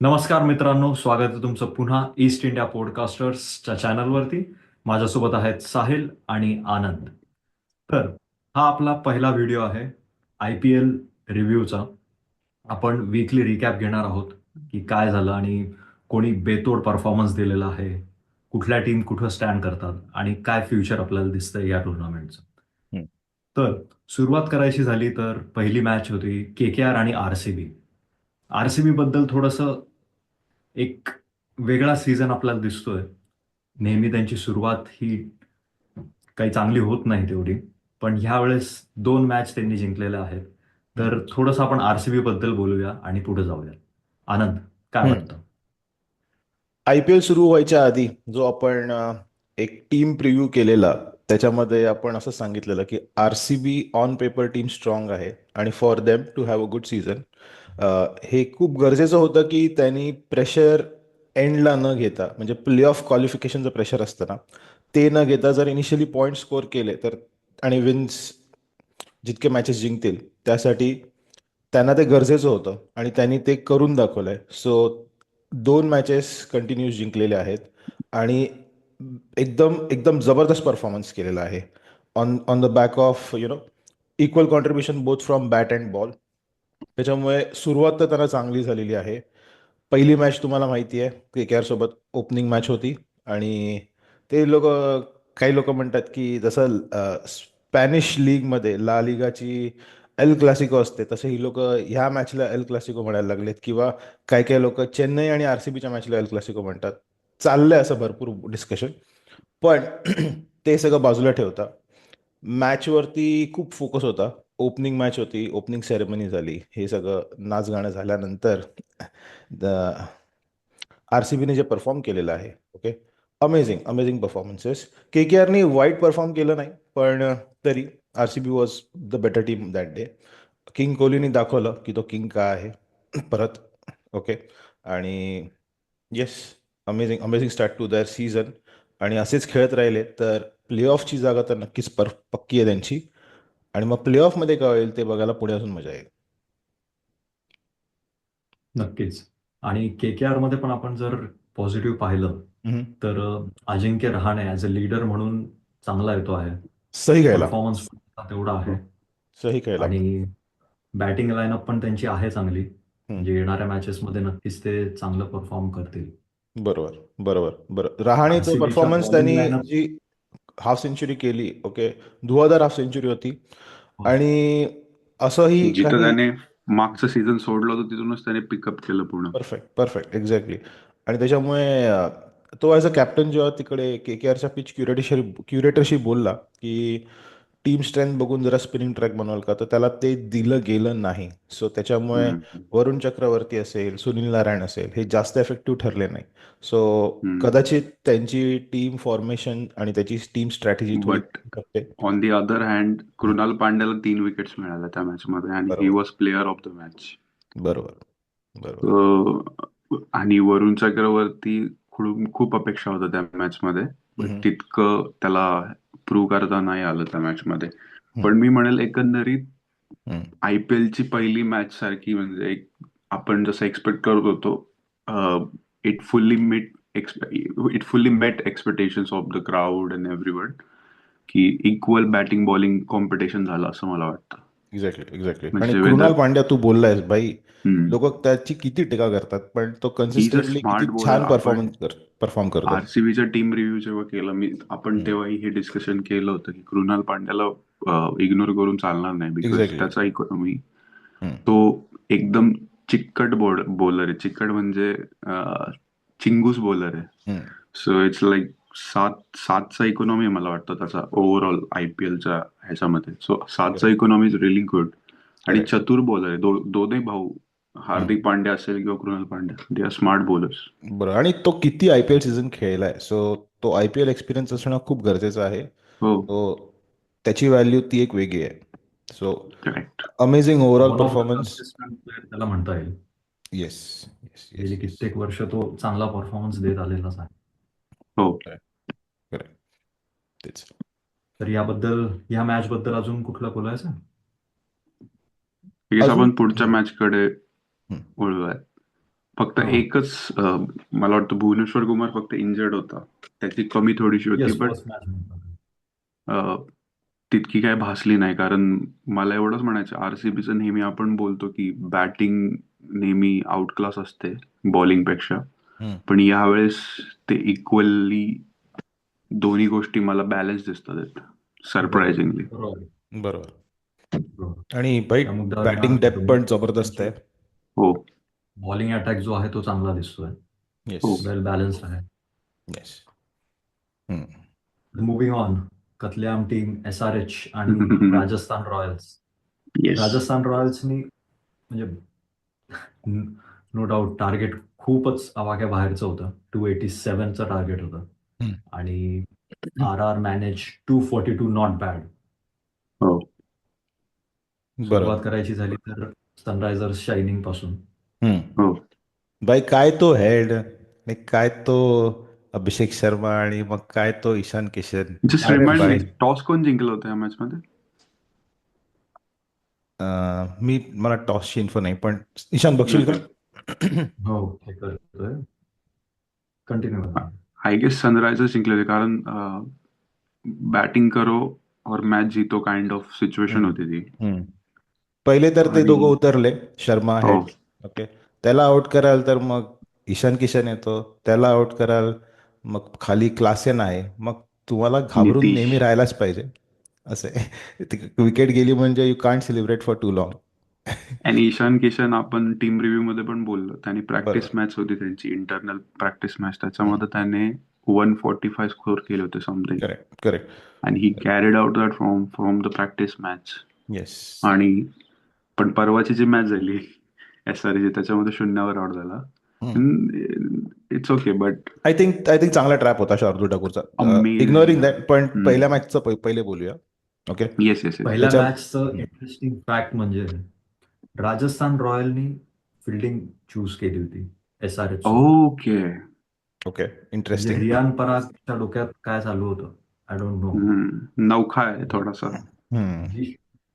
नमस्कार मित्रांनो, स्वागत आहे तुमचं पुन्हा ईस्ट इंडिया पॉडकास्टर्सच्या चॅनलवरती. माझ्यासोबत आहेत साहिल आणि आनंद. तर हा आपला पहिला व्हिडिओ आहे आय पी एल रिव्ह्यूचा. आपण वीकली रिकॅप घेणार आहोत की काय झालं आणि कोणी बेतोड परफॉर्मन्स दिलेला आहे, कुठल्या टीम कुठं स्टँड करतात आणि काय फ्युचर आपल्याला दिसतंय या टुर्नामेंटचं. हम्म. तर सुरुवात करायची झाली तर पहिली मॅच होती के के आर आणि आरसीबी. आरसीबी बद्दल थोडंसं एक वेगळा सीझन आपल्याला दिसतोय. नेहमी त्यांची सुरुवात ही काही चांगली होत नाही तेवढी. पण ह्या वेळेस 2 मॅच त्यांनी जिंकलेल्या आहेत. तर थोडंसं आपण आरसीबी बद्दल बोलूया आणि पुढे जाऊया. आनंद, काय वाटतं? IPL सुरू व्हायच्या आधी जो आपण एक टीम प्रिव्ह्यू केलेला, त्याच्यामध्ये आपण असं सांगितलेलं की RCB on paper team strong आहे आणि for them to have a good season हे खूप गरजेचं होतं की त्यांनी प्रेशर एंडला न घेता, म्हणजे प्ले ऑफ क्वालिफिकेशनचं प्रेशर असतं ना, ते न घेता जर इनिशियली पॉईंट स्कोर केले तर आणि विन्स जितके मॅचेस जिंकतील त्यासाठी त्यांना ते गरजेचं होतं आणि त्यांनी ते करून दाखवलंय. सो 2 मॅचेस कंटिन्यूस जिंकलेले आहेत आणि एकदम एकदम जबरदस्त परफॉर्मन्स केलेला आहे. On on the back of equal contribution both from bat and ball. त्याच्यामुळे सुरुवात तर त्यांना चांगली झालेली आहे. पहिली मॅच तुम्हाला माहिती आहे KKR सोबत ओपनिंग मॅच होती आणि ते लोक, काही लोक म्हणतात की जसं स्पॅनिश लीगमध्ये ला लिगाची एल क्लासिको असते, तसे ही लोक ह्या मॅचला एल क्लासिको म्हणायला लागलेत, किंवा काही काही लोक चेन्नई आणि RCBच्या मॅचला एल क्लासिको म्हणतात. चाललंय असं भरपूर डिस्कशन. पण ते सगळं बाजूला ठेवता मॅचवरती खूप फोकस होता. ओपनिंग मॅच होती, ओपनिंग सेरेमनी झाली, हे सगळं नाच गाणं झाल्यानंतर RCBने जे परफॉर्म केलेलं आहे, ओके, अमेझिंग अमेझिंग परफॉर्मन्सेस. KKRने वाईट परफॉर्म केलं नाही, पण तरी RCB was the better team that day. King कोहलीने दाखवलं की तो किंग काय आहे परत. ओके. आणि yes, amazing amazing start to their season. आणि असेच खेळत राहिले तर प्ले ऑफची जागा तर नक्कीच पक्की आहे त्यांची. आणि मग प्ले ऑफमध्ये काय होईल ते बघायला पुढे अजून मजा येईल. नक्कीच. आणि के के आरमध्ये पण आपण जर पॉझिटिव्ह पाहिलं हम्म. तर Ajinkya Rahane as a leader म्हणून चांगला येतो आहे. सही खेळला. परफॉर्मन्स तेवढा आहे. सही खेळला. आणि बॅटिंग लाईनअप पण त्यांची आहे चांगली. हम्म. म्हणजे येणाऱ्या मॅचेसमध्ये नक्कीच ते चांगलं परफॉर्म करतील. बरोबर बरोबर बरोबर. रहाणेचं आरसीबीच्या परफॉर्मन्स बॉलिंग त्यांनी लाईनअप जी हाफ सेंचुरी केली, ओके, धुवाधार हाफ सेंचुरी होती. आणि असंही जिथं काही त्याने मागचं सीझन सोडलं होतं तिथूनच त्याने पिकअप केलं पूर्ण. Perfect perfect exactly. आणि त्याच्यामुळे तो ॲज अ कॅप्टन जेव्हा तिकडे KKRच्या पिच क्युरेटरशी बोलला की टीम स्ट्रेंथ बघून जरा स्पिनिंग ट्रॅक बनवाल का, तर त्याला ते दिलं गेलं नाही. सो त्याच्यामुळे हम्म. वरुण चक्रवर्ती असेल, सुनील नारायण असेल, हे जास्त इफेक्टिव्ह ठरले नाही. सो हम्म. कदाचित त्यांची टीम फॉर्मेशन आणि त्याची टीम स्ट्रॅटेजी थोडी बट बदलू शकते. ऑन दी अदर हँड हं, कृणाल पांड्याला 3 विकेट्स मिळाल्या त्या मॅच मध्ये आणि ही बरोबर was player of the match. बरोबर बरोबर. आणि वरुण चक्रवर्ती खूप अपेक्षा होत्या त्या मॅच मध्ये, बट हं, तितकं त्याला प्रूव्ह करता नाही आलं त्या मॅच मध्ये. हं, पण मी म्हणेल एकंदरीत हं, IPL ची पहिली मॅच सारखी, म्हणजे आपण जसं एक्सपेक्ट करत होतो, it fully met it fully met expectations of the crowd and everyone, की इक्वल बॅटिंग बॉलिंग कॉम्पिटिशन झालं असं मला वाटतं. Exactly exactly. आणि म्हणजे वेदर कृणाल पांड्या, तू बोललायस भाई, लोक त्याची किती टीका करतात, पण तो ही इज अ कन्सिस्टंटली किती स्मार्ट बॉलर. छान आपण परफॉर्म करतो. RCBचा टीम रिव्ह्यू जेव्हा केला आपण हं, तेव्हाही हे डिस्कशन केलं होतं की कृणाल पांड्याला इग्नोर करून चालणार नाही, बिकॉज एक्झॅक्टली. त्याचा इकॉनॉमी, हं, तो एकदम चिक्कट बॉलर आहे. चिक्कट म्हणजे चिंगूस बॉलर आहे. हं, सो इट्स लाईक सातचा इकॉनॉमी मला वाटतं त्याचा ओव्हरऑल IPLच्या ह्याच्यामध्ये. सो सातचा इकॉनॉमी इज रिअली गुड. आणि करेक्ट. चतुर बॉलर आहे. दोन्ही भाऊ, हं, हार्दिक पांड्या असेल किंवा Krunal Pandya, they are smart bowlers. बरं. आणि तो किती IPL सीझन खेळलाय, सो तो IPL एक्सपिरियन्स असणं खूप गरजेचं आहे. हो, तो त्याची व्हॅल्यू ती एक वेगळी आहे. So correct. Amazing overall one of the performance. Consistent player त्याला म्हणता येईल. येस येस येस गेली येस. कित्येक वर्ष तो चांगला परफॉर्मन्स देत आलेलाच आहे. हो. करेक्ट. तेच. तर या मॅच बद्दल अजून कुठलं बोलायचं? ठीक आहे, अजून आपण पुढच्या मॅच कडे हं. वळूयात. फक्त हा एकच मला वाटतं भुवनेश्वर कुमार फक्त इंजर्ड होता. त्याची कमी थोडीशी होती, येस बट फर्स्ट मॅच. तितकी काय भासली नाही. कारण मला एवढंच म्हणायचं, आरसीबीचं नेहमी आपण बोलतो की बॅटिंग नेहमी आउट क्लास असते बॉलिंगपेक्षा, हम्म. पण यावेळेस ते इक्वली दोन्ही गोष्टी मला बॅलन्स दिसतात सरप्रायझिंगली. बरोबर बरोबर. बरोबर. आणि भाई त्या मुद्द्यावर काय बॅटिंग म्हणता डेप्थ तुम्ही? पण जबरदस्त आहे. हो. बॉलिंग अटॅक जो आहे तो चांगला दिसतोय, येस. हो. वेल बॅलन्स्ड आहे. येस. हम्म. मुव्हिंग ऑन, कतल्याम टीम SRH आणि राजस्थान रॉयल्स. येस. राजस्थान रॉयल्सनी म्हणजे नो डाऊट टार्गेट खूपच आवाक्या बाहेरचं होतं. 287चं टार्गेट होतं हम्म. आणि RR मॅनेज 242, नॉट बॅड. हो. सुरुवात बरोबर. करायची झाली तर सनरायझर्सच्या इनिंग पासून. हम्म. हो. भाई काय तो हेड आणि काय तो अभिषेक शर्मा आणि मग काय तो ईशान किशन. जस्ट काय रिमाइंड मी, भाई विषय. टॉस कोण जिंकलं होतं या मॅच मध्ये? मला टॉसची इन्फो नाही, पण ईशान बघशील ओके. का? हो, हे करतोय. कंटिन्यू करा. आय गेस सनरायझर्स जिंकले होते, कारण बॅटिंग करो और मॅच जीतो काइंड ऑफ सिच्युएशन हम्म. होती ती. हम्म. पहिले तर ते आणि दोघं उतरले, शर्मा हो, हेड. ओके. त्याला आउट कराल तर मग ईशान किशन येतो, त्याला आउट कराल मग खाली क्लासेन आहे, मग तुम्हाला घाबरून नितीश नेहमी राहायलाच पाहिजे. असे विकेट गेली म्हणजे you can't celebrate for too long. आणि ईशान किशन आपण टीम रिव्ह्यू मध्ये पण बोललो. त्यांनी प्रॅक्टिस बरोबर. मॅच होती त्यांची, इंटरनल प्रॅक्टिस मॅच, त्याच्यामध्ये त्याने 145 स्कोर केले होते समथिंग. Correct correct. आणि he carried out that from from the practice match. Yes. आणि पण परवाची जी मॅच झाली SRH, त्याच्यामध्ये शून्यावर आउट झाला. It's okay, but I think चांगला ट्रॅप होता शार्दूल ठाकूरचा. अमेझिंग. इग्नोरिंग दॅट, पण पहिल्या मॅचचं पहिले बोलूया. ओके. Yes, yes, yes. पहिल्या त्याच्या मॅचचं इंटरेस्टिंग फॅक्ट म्हणजे राजस्थान रॉयलनी फिल्डिंग चूज केली होती SRH सोबत. ओके. ओके. म्हणजे इंटरेस्टिंग. रियान परागच्या डोक्यात काय चालू होतं आय डोंट नो. नौखा आहे थोडासा. हम्म. जी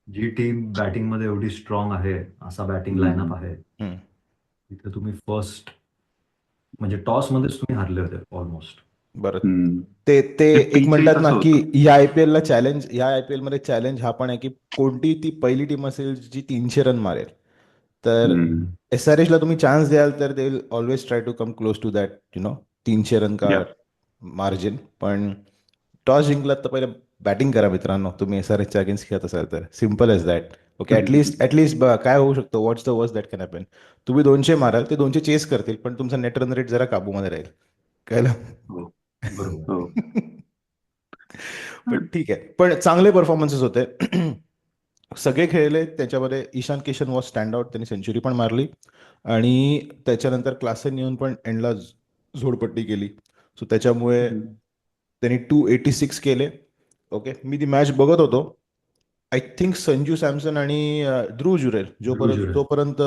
जी टीम बॅटिंग मध्ये एवढी स्ट्रॉंग आहे, असा बॅटिंग हम्म. लाईनअप आहे, हम्म. तिथे तुम्ही फर्स्ट म्हणजे टॉस मध्येच तुम्ही हारले होते ऑलमोस्ट. बरं. हम्म. ते ते ते एक पिचही म्हणतात ना तसं की होतं. या IPL मध्ये चॅलेंज हा पण आहे की कोणती ती पहिली टीम असेल जी 300 रन मारेल. तर हम्म. SRH ला तुम्ही चान्स द्याल तर they will always try to come close to that 300 run का या. मार्जिन. पण टॉस जिंकलात तर पहिले बॅटिंग करा मित्रांनो, तुम्ही SRH च्या अगेन्स्ट खेळत असाल तर. Simple as that. Okay. At least काय होऊ शकतं, what's the worst that can happen. तुम्ही 200 माराल, ते 200 चेस करतील, पण तुमचा नेट रन रेट जरा काबूमध्ये राहील. कळलं? हो. बरोबर. हो. पण ठीक आहे, पण चांगले परफॉर्मन्सेस होते. सगळे खेळले त्याच्यामध्ये. Ishan Kishan was stand out, त्यांनी सेंचुरी पण मारली आणि त्याच्यानंतर क्लासेन येऊन पण एंडला झोडपट्टी केली. सो त्याच्यामुळे त्यांनी 286 केले. ओके. मी ती मॅच बघत होतो. आय थिंक संजू सॅमसन आणि ध्रुव जुरेल ध्रुव जुरेल. जोपर्यंत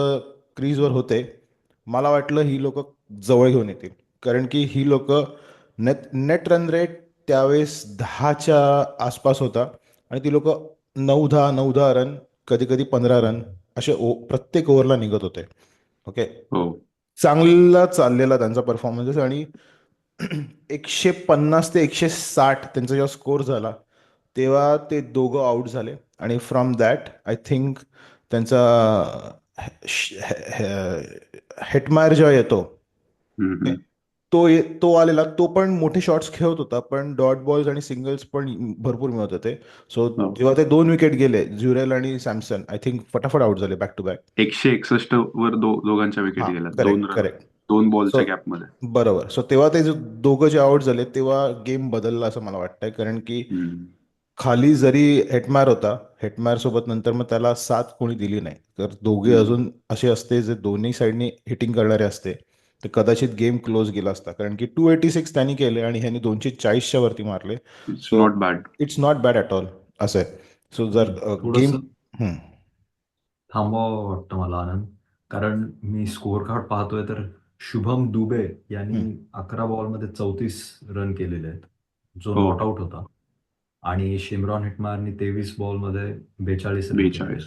क्रीजवर होते, मला वाटलं ही लोक जवळ घेऊन येतील. कारण की ही लोक नेट रन रेट त्यावेळेस 10च्या आसपास होता आणि ती लोक 9-10, 9-10 रन, कधी कधी 15 रन असे प्रत्येक ओव्हरला निघत होते. ओके. हो. चांगला चाललेला त्यांचा परफॉर्मन्स. आणि 150 ते 160 त्यांचा जेव्हा स्कोर झाला तेव्हा ते दोघं आउट झाले आणि फ्रॉम दॅट आय थिंक त्यांचा हेटमायर जेव्हा येतो, हम्म. तो आलेला, तो पण मोठे शॉट्स खेळत होता, पण डॉट बॉल्स आणि सिंगल्स पण भरपूर मिळत होते. सो हो. जेव्हा ते 2 विकेट गेले, ज्युरेल आणि सॅमसन आय थिंक फटाफट आउट झाले बॅक टू बॅक. 161 वर दोघांच्या विकेट हा, गेल्या, करेक्ट करेक्ट. दोन सो बॉलच्या गॅपमध्ये. बरोबर. सो तेव्हा ते दोघं जे आउट झाले तेव्हा गेम बदलला असं मला वाटतंय. कारण की खाली जरी हेटमायर सोबत नंतर मग त्याला साथ कोणी दिली नाही, तर दोघे अजून असे असते जे दोन्ही साईडनी हिटिंग करणारे असते, तर कदाचित गेम क्लोज गेला असता. कारण की 286 त्यांनी केले आणि ह्यांनी 240च्या वरती मारले. It's so not bad. It's not bad at all असं आहे. सो जर थोडस गेम थांबावं वाटतं मला आनंद, कारण मी स्कोअर कार्ड पाहतोय तर शुभम दुबे यांनी 11 बॉलमध्ये 34 रन केलेले आहेत, जो हो. नॉट आउट होता. आणि शिमरॉन हिटमायरनी 23 बॉलमध्ये 42 रन केलेले आहेत. 42.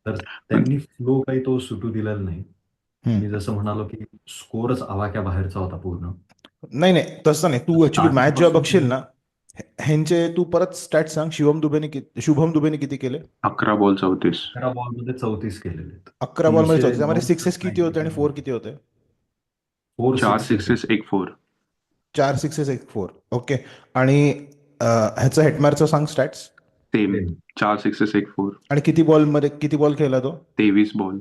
तर त्यांनी फ्लो काही तो सुटू दिलेला नाही. मी जसं म्हणालो की स्कोरच आवाक्या बाहेरचा होता पूर्ण. नाही नाही तसं नाही, तू ऍक्च्युली मॅच स्टार्टिंग जेव्हा पासून बघशील ना, ह्यांचे तू परत स्टॅट सांग. शुभम दुबेने किती केले? 11 बॉल 34. 11 बॉलमध्ये 34 केलेले आहेत. 11 बॉलमध्ये 34. त्यामध्ये 309 सिक्सेस किती होते आणि 93 फोर किती होते? 4 4 sixes sixes 1 4. 4 sixes 1 four. Okay. आणि ह्याचं हेटमारचं सांग स्टॅट्स. Same 4 sixes 1 4. आणि किती बॉल खेळला तो? 23 बॉल.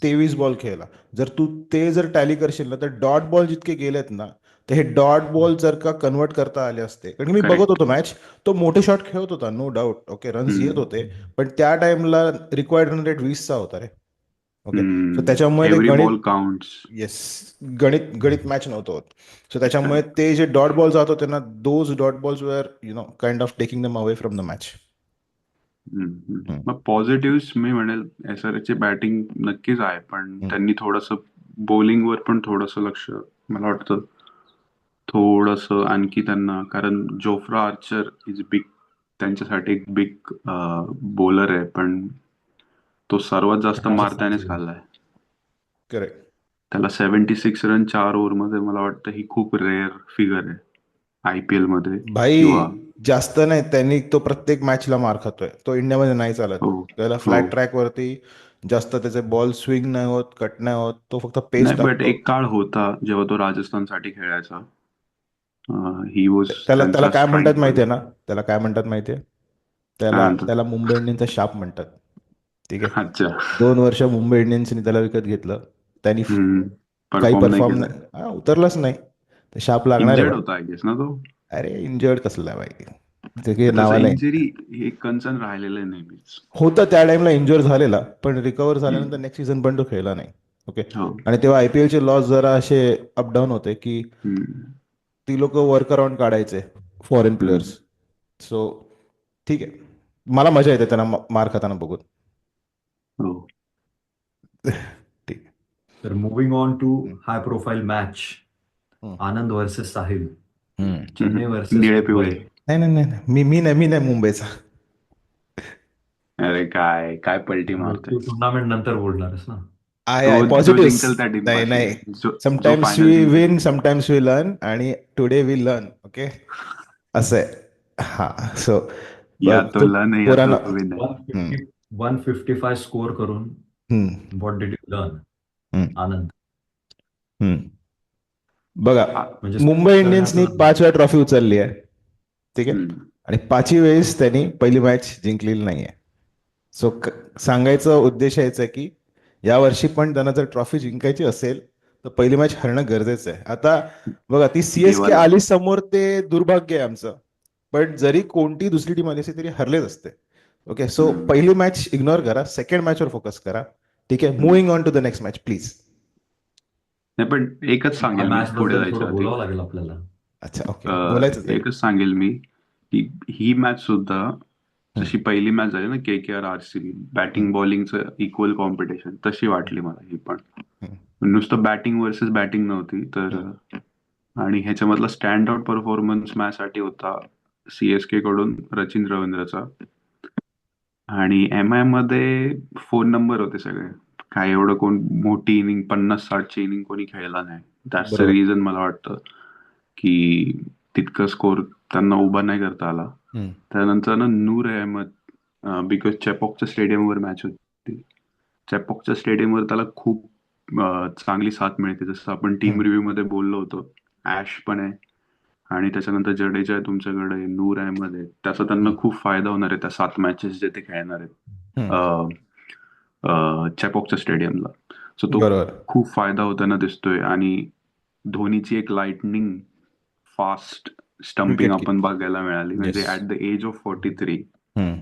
23 बॉल खेळला. जर तू ते जर टॅली करशील ना, तर डॉट बॉल जितके गेलेत ना, तर हे डॉट बॉल जर का कन्वर्ट करता आले असते, कारण मी बघत करेक्ट. होतो मॅच, तो मोठे शॉट खेळत होता, नो डाऊट. ओके, रन्स येत होते, पण त्या टाइमला रिक्वायर्ड रन रेट 20चा होता रे. ओके, सो त्याच्यामुळे ते एव्हरी गणित, बॉल काउंट्स. येस, गणित मॅच नव्हतं होत. सो त्याच्यामुळे ते जे डॉट बॉल जात होते ना, those dot balls were kind of taking them away from the match. मग पॉझिटिव्ह मी म्हणेल SRH बॅटिंग नक्कीच आहे, पण त्यांनी थोडंसं बॉलिंगवर पण थोडंसं लक्ष, मला वाटतं थोडंसं आणखी त्यांना, कारण जोफ्रा आर्चर इज बिग, त्यांच्यासाठी एक बिग बॉलर आहे, पण तो सर्वात जास्त मार त्यानेच खाल्लाय. करेक्ट. त्याला 76 रन 4 ओव्हरमध्ये, मला वाटतं ही खूप रेअर फिगर आहे IPL मध्ये. भाई किंवा जास्त नाही, त्यांनी तो प्रत्येक मॅचला मार खातोय. तो इंडियामध्ये नाही चालत. हो त्याला हो फ्लॅट ट्रॅक वरती जास्त त्याचे बॉल स्विंग नाही होत, कट नाही होत, तो फक्त पेस नाही, बट टाकतो. एक काळ होता जेव्हा तो राजस्थानसाठी खेळायचा. ही वॉज त्याला त्याला त्यांचा काय म्हणतात स्ट्राईक पण. माहितीये ना? त्याला काय म्हणतात माहितीये? काय त्याला म्हणतात? त्याला मुंबई इंडियन्सचा शाप म्हणतात. ठीक आहे. अच्छा. 2 वर्ष मुंबई इंडियन्सनी त्याला विकत घेतलं. त्यांनी काही परफॉर्म नाही परफॉर्म केलं. नाही, उतरलाच नाही. तर शाप लागणार आहे इंजर्ड भाई. होता आय गेस ना तो. अरे इंजर्ड कसला भाई, ते काही तसं नावाला इंजरी हे कन्सर्न राहिलेलं आहे नेहमीच. होतं. त्या टाइमला इंजोर झालेला, पण रिकवर झाल्यानंतर नेक्स्ट सीझन पण तो खेळला नाही. ओके. हो. आणि तेव्हा IPLचे लॉस जरा असे अपडाऊन होते, की हम्म. ती लोक वर्क अराउंड काढायचे फॉरेन हम्म. प्लेयर्स. सो ठीक आहे, मला मजा येते त्यांना मार खाताना बघून. हो. ठीक तर मुव्हिंग ऑन टू आहे. हाय प्रोफाईल मॅच, हम्म. आनंद वर्सेस साहिल, हम्म. चेन्नई वर्सेस निळे मुंबई. पिवळे. नाही नाही नाही नाही. मी नाही मुंबईचा. अरे काय काय पलटी मारतोय. तू टुर्नामेंट नंतर बोलणारस ना. आय जो पॉझिटिव्ह. जिंकल त्या टीम नाही पाशी, नाही. जो समटाइम्स फायनल वी जिंकेल. विन, समटाइम्स वी लर्न, आणि टुडे वी लर्न. ओके, असं आहे. हा, सो या तो जो लन आहे या तो पुराणा. विन आहे. 150 155 स्कोर करून हम्म. व्हॉट डिड यू लर्न हम्म. आनंद? हम्म. बघा, म्हणजे मुंबई score इंडियन्सनी करण्याचा 5 वेळा ट्रॉफी उचलली आहे. ठीक आहे. हम्म. आणि 5ही वेळेस त्यांनी पहिली मॅच जिंकलेली नाहीये. सो सांगायचा उद्देश यायचा आहे की यावर्षी पण त्यांना जर ट्रॉफी जिंकायची असेल तर पहिली मॅच हरणं गरजेचं आहे. आता बघा, ती CSK देवाला. आली समोर, ते दुर्भाग्य आहे आमचं. पण जरी कोणती दुसरी टीम आली असती तरी हरलेच असते. Okay, so hmm. पहिली मॅच इग्नोर करा, सेकंड मॅचवर फोकस करा. ठीक आहे, hmm. Moving on to the next match please. नाही, पण एकच या सांगेल मी मॅच पुढे बद्दल जायच्या थोडं आधी. बोलावं लागेल आपल्याला. अच्छा, ओके, बोलायचं आहे. एकच सांगेल मी की ही मॅच सुद्धा जशी पहिली मॅच झाली ना KKR RCB, बॅटिंग बॉलिंगचं इक्वल कॉम्पिटिशन, तशी वाटली मला ही पण. नुसतं बॅटिंग वर्सेस बॅटिंग नव्हती तर. आणि ह्याच्यामधला स्टँड आउट परफॉर्मन्स माझ्यासाठी होता CSK कडून रचिन रवींद्रचा. आणि MI मध्ये 4 नंबर होते सगळे. काय एवढं कोण मोठी इनिंग 50-60ची इनिंग कोणी खेळला नाही. दॅट्स द बरोबर. रिझन मला वाटतं की तितकं स्कोर त्यांना उभा नाही करता आला. हम्म. त्यानंतर ना नूर अहमद, बिकॉज चेपॉकच्या स्टेडियमवर मॅच होती. चेपॉकच्या स्टेडियमवर त्याला खूप चांगली साथ मिळते, जसं आपण टीम रिव्ह्यू मध्ये बोललो होतो. ॲश पण आहे आणि त्याच्यानंतर जडेजा आहे तुमच्याकडे, नूर अहमद आहे. त्याचा त्यांना खूप फायदा होणार आहे त्या 7 मॅचेस जे ते खेळणार आहेत चेपॉकच्या स्टेडियमला. सो तो बरोबर. खूप फायदा होताना दिसतोय. आणि धोनीची एक लाइटनिंग फास्ट स्टम्पिंग विकेट आपण बघायला मिळाली. म्हणजे yes. At the age of 43 hmm.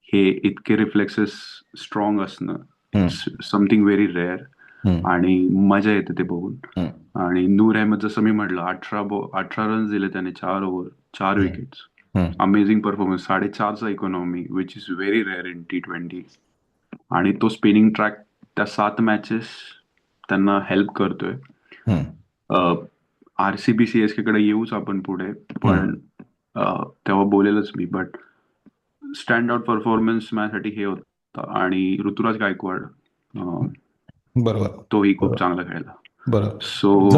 हे इतके रिफ्लेक्सेस स्ट्रॉंग असणं, hmm. It's something very rare. Hmm. आणि मजा येते ते बघून. हम्म. आणि नूर अहमद, जसं मी म्हटलं, 18 रन्स दिले त्याने 4 over, 4 wickets. Hmm. Amazing performance. 4.5चा economy, which is very rare in T20. आणि तो स्पिनिंग ट्रॅक त्या 7 मॅचेस त्यांना हेल्प करतोय. RCB CSK कडे येऊच आपण पुढे, पण तेव्हा बोलेलच मी. बट स्टँड आउट परफॉर्मन्स माझ्यासाठी हे होतं. आणि ऋतुराज गायकवाड, बरोबर. तोही खूप बरोबर. चांगला खेळला. बरोबर. सो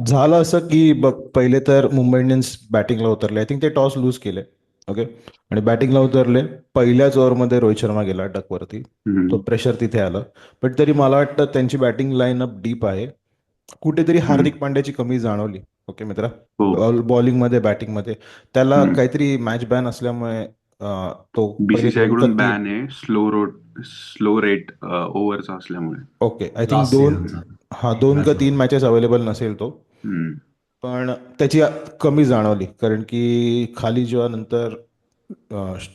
झालं असं की बघ, पहिले तर मुंबई इंडियन्स बॅटिंगला उतरले. आय थिंक ते टॉस लूज केले. ओके. आणि बॅटिंगला उतरले. पहिल्याच ओव्हरमध्ये रोहित शर्मा गेला डकवरती. तो प्रेशर तिथे आलं. पण तरी मला वाटतं त्यांची बॅटिंग लाईनअप डीप आहे. कुठेतरी हार्दिक पांड्याची कमी जाणवली. ओके मित्रा. हो, बॉलिंगमध्ये, बॅटिंगमध्ये त्याला काहीतरी मॅच बॅन असल्यामुळे तो पहिले बीसीसीआय दोन का कडून तीन. बॅन आहे स्लो रेट ओव्हरचा असल्यामुळे. ओके. आय थिंक लास्ट सीझनचा दोन मॅच का तीन बघा. मॅचेस अवेलेबल नसेल तो. हम्म. पण त्याची कमी जाणवली, कारण की खाली जेव्हा नंतर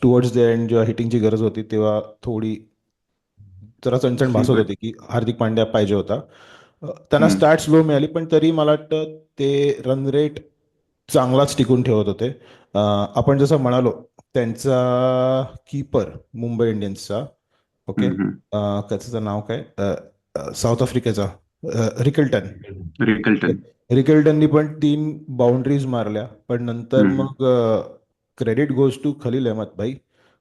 टुवर्ड्स द एंड जेव्हा हिटिंगची गरज होती तेव्हा थोडी जरा चणचण सी भासत बट होती की हार्दिक पांड्या पाहिजे होता. त्यांना हम्म. स्टार्ट स्लो मिळाली, पण तरी मला वाटतं ते रन रेट चांगलाच टिकून ठेवत होते. आपण जसं म्हणालो, त्यांचा कीपर मुंबई इंडियन्सचा, ओके, हम्म. त्याचं नाव काय, साऊथ आफ्रिकेचा, रिकल्टन. रिकल्टन. रिकल्टननी पण 3 बाउंड्रीज मारल्या, पण नंतर हम्म. मग credit goes to Khaleel Ahmed भाई.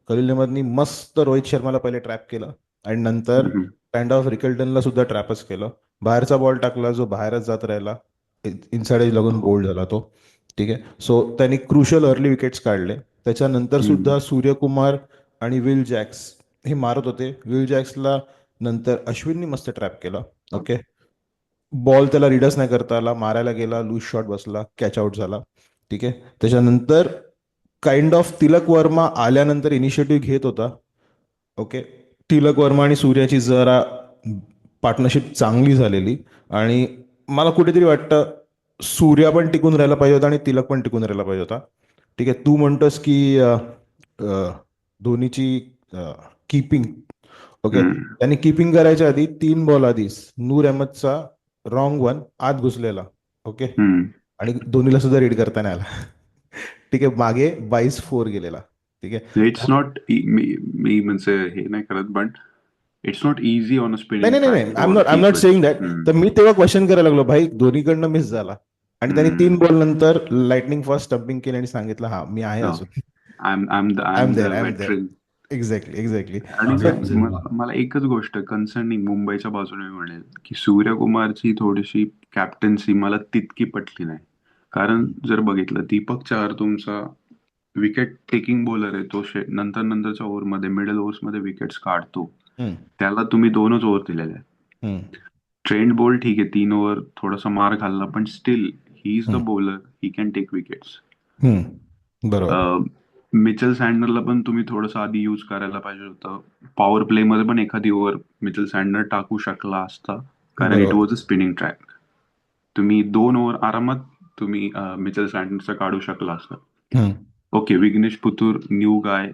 खलील अहमदनी मस्त रोहित शर्माला पहिले ट्रॅप केलं आणि नंतर हम्म. काइंड ऑफ रिकल्टनला सुद्धा ट्रॅपच केलं. बाहेरचा बॉल टाकला जो बाहेरच जात राहिला, इनसाइड एज लागून हो. बोल्ड झाला तो. ठीक आहे. सो त्यांनी क्रुशियल अर्ली विकेट्स काढले. त्याच्यानंतर हम्म. सुद्धा सूर्यकुमार आणि विल जॅक्स हे मारत होते. विल जॅक्सला नंतर अश्विननी मस्त ट्रॅप केला. ओके. बॉल त्याला रीडच नाही करता आला, मारायला गेला, लूज शॉट बसला, कॅच आउट झाला. ठीक आहे. त्याच्यानंतर काइंड ऑफ तिलक वर्मा आल्यानंतर इनिशिएटिव्ह घेत होता. ओके. तिलक वर्मा आणि सूर्याची जरा पार्टनरशिप चांगली झालेली आणि मला कुठेतरी वाटतं सूर्या पण टिकून राहायला पाहिजे होता आणि तिलक पण टिकून राहायला पाहिजे होता. ठीक आहे. तू म्हणतोस की धोनीची कीपिंग, ओके, हम्म. त्यांनी कीपिंग करायच्या आधी 3 बॉल आधीच नूर अहमदचा रॉंग वन आत घुसलेला. ओके. हम्म. आणि धोनीला सुद्धा रीड करता नाही आला. ठीक आहे. मागे 22-4 गेलेला. ठीक इट्स आहे. नॉट मी मी म्हणजे हे नाही करत, but it's not easy on a नाही स्पिनिंग नाही नाही ट्रॅक नाही, for I am not keepers. Saying that. तर मी तेव्हा क्वेश्चन करायला लागलो, भाई दोन्हीकडनं मिस झाला आणि त्यांनी 3 बॉल नंतर लाइटनिंग फास्ट स्टंपिंग केली आणि सांगितलं, हा मी आहे अजून. I I am am the there, I am there. Veteran. Exactly, exactly. आणि सो सर अभिषेक झेलला. मला एकच गोष्ट कन्सर्निंग मुंबईच्या बाजूने म्हणेल की सूर्यकुमारची थोडीशी कॅप्टन्सी मला तितकी पटली नाही. कारण जर बघितलं, दीपक चहर तुमचा विकेट टेकिंग बॉलर आहे. तो नंतर नंतरच्या ओव्हरमध्ये, मिडल ओव्हर्समध्ये विकेट्स काढतो. त्याला तुम्ही 2च ओव्हर दिलेले आहेत. ट्रेंट बोल्ट ठीक आहे, 3 ओव्हर थोडासा मार खाल्ला, पण still he is the bowler, he can take wickets. बरोबर. मिचेल सँडनरला पण तुम्ही थोडंसं आधी यूज करायला पाहिजे होतं. पॉवर प्लेमध्ये पण एखादी ओव्हर मिचेल सँडनर टाकू शकला असता, कारण इट बरोबर. Was a spinning track. तुम्ही 2 ओव्हर आरामात तुम्ही मिचेल सँडनरचा काढू शकला असता. Okay, Vignesh Puthur new guy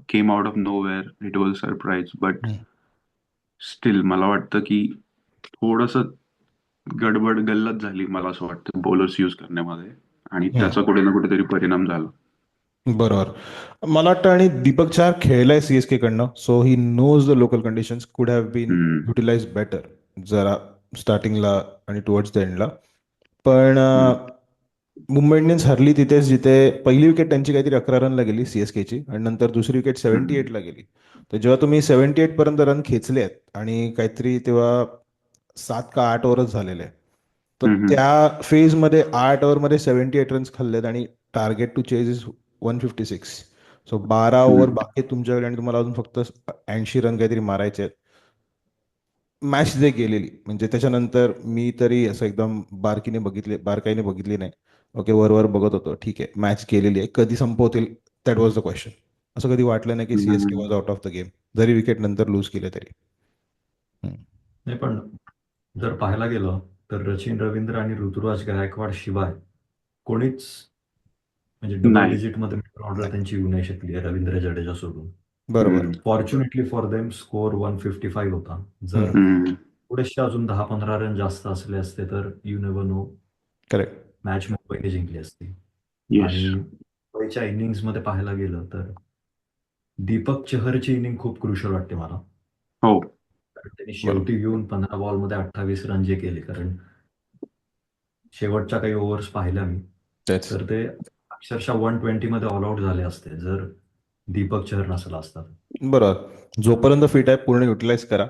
came out of nowhere, it was surprise, but still मला वाटतं की थोडंसं गडबड गल्लत झाली, मला असं वाटतं बॉलर्स यूज करण्यामध्ये, आणि त्याचा कुठे ना कुठेतरी परिणाम झाला. बरोबर. मला वाटतं आणि दीपक चार खेळलाय सीएसके कडनं, so he knows the local conditions, could have been hmm. Utilize better जरा स्टार्टिंगला आणि टुवर्ड्स द एंडला. पण हम्म. मुंबई इंडियन्स हरली तिथेच जिथे पहिली विकेट त्यांची काहीतरी 11 रनला गेली सीएसकेची आणि नंतर दुसरी विकेट हम्म. 78ला गेली. तर जेव्हा तुम्ही 78 पर्यंत रन खेचले आहेत आणि काहीतरी तेव्हा 7 का 8 ओव्हरच झालेले आहे, तर हम्म. त्या फेजमध्ये 8 ओव्हरमध्ये 78 रन्स खाल्लेत आणि target to chase is 156. So 12 over hmm. बाकी तुमच्याकडे आणि तुम्हाला अजून फक्त 80 रन काहीतरी मारायचे आहेत. मॅच जे गेलेली म्हणजे त्याच्यानंतर मी तरी असं एकदम बारकाईने बघितली नाही. ओके. वर बघत होतो. ठीक आहे, मॅच गेलेली आहे, कधी संपवतील, दॅट वॉज द क्वेश्चन. असं कधी वाटलं नाही की सीएसके हम्म. Was out of the game, जरी विकेट नंतर लूज केले तरी. नाही पण जर पाहायला गेलं तर सचिन रवींद्र आणि ऋतुराज गायकवाड शिवाय कोणीच म्हणजे डबल नाही. डिजिटमध्ये मिडल ऑर्डर त्यांची येऊ नाही शकली आहे, रवींद्र जडेजा सोडून. बरोबर. हम्म. फॉर्च्युनेटली फॉर देम स्कोर 155 होता. जर हम्म. थोडेसे अजून 10-15 रन जास्त असले असते तर you never know, correct. Match मुंबईने जिंकली असती. येस. आणि मुंबईच्या इनिंग्समध्ये पाहायला गेलं तर दीपक चहरची इनिंग खूप क्रुशल वाटते मला. हो. कारण त्यांनी बरोबर. शेवटी येऊन 15 बॉलमध्ये 28 रन जे केले, कारण शेवटच्या काही ओव्हर्स पाहिल्या मी, तेच. तर ते अक्षरशः 120 मध्ये ऑल आउट झाले असते जर दीपक चहर नसला असता. बरोबर. जोपर्यंत फिट आहे पूर्ण युटिलाइज करा.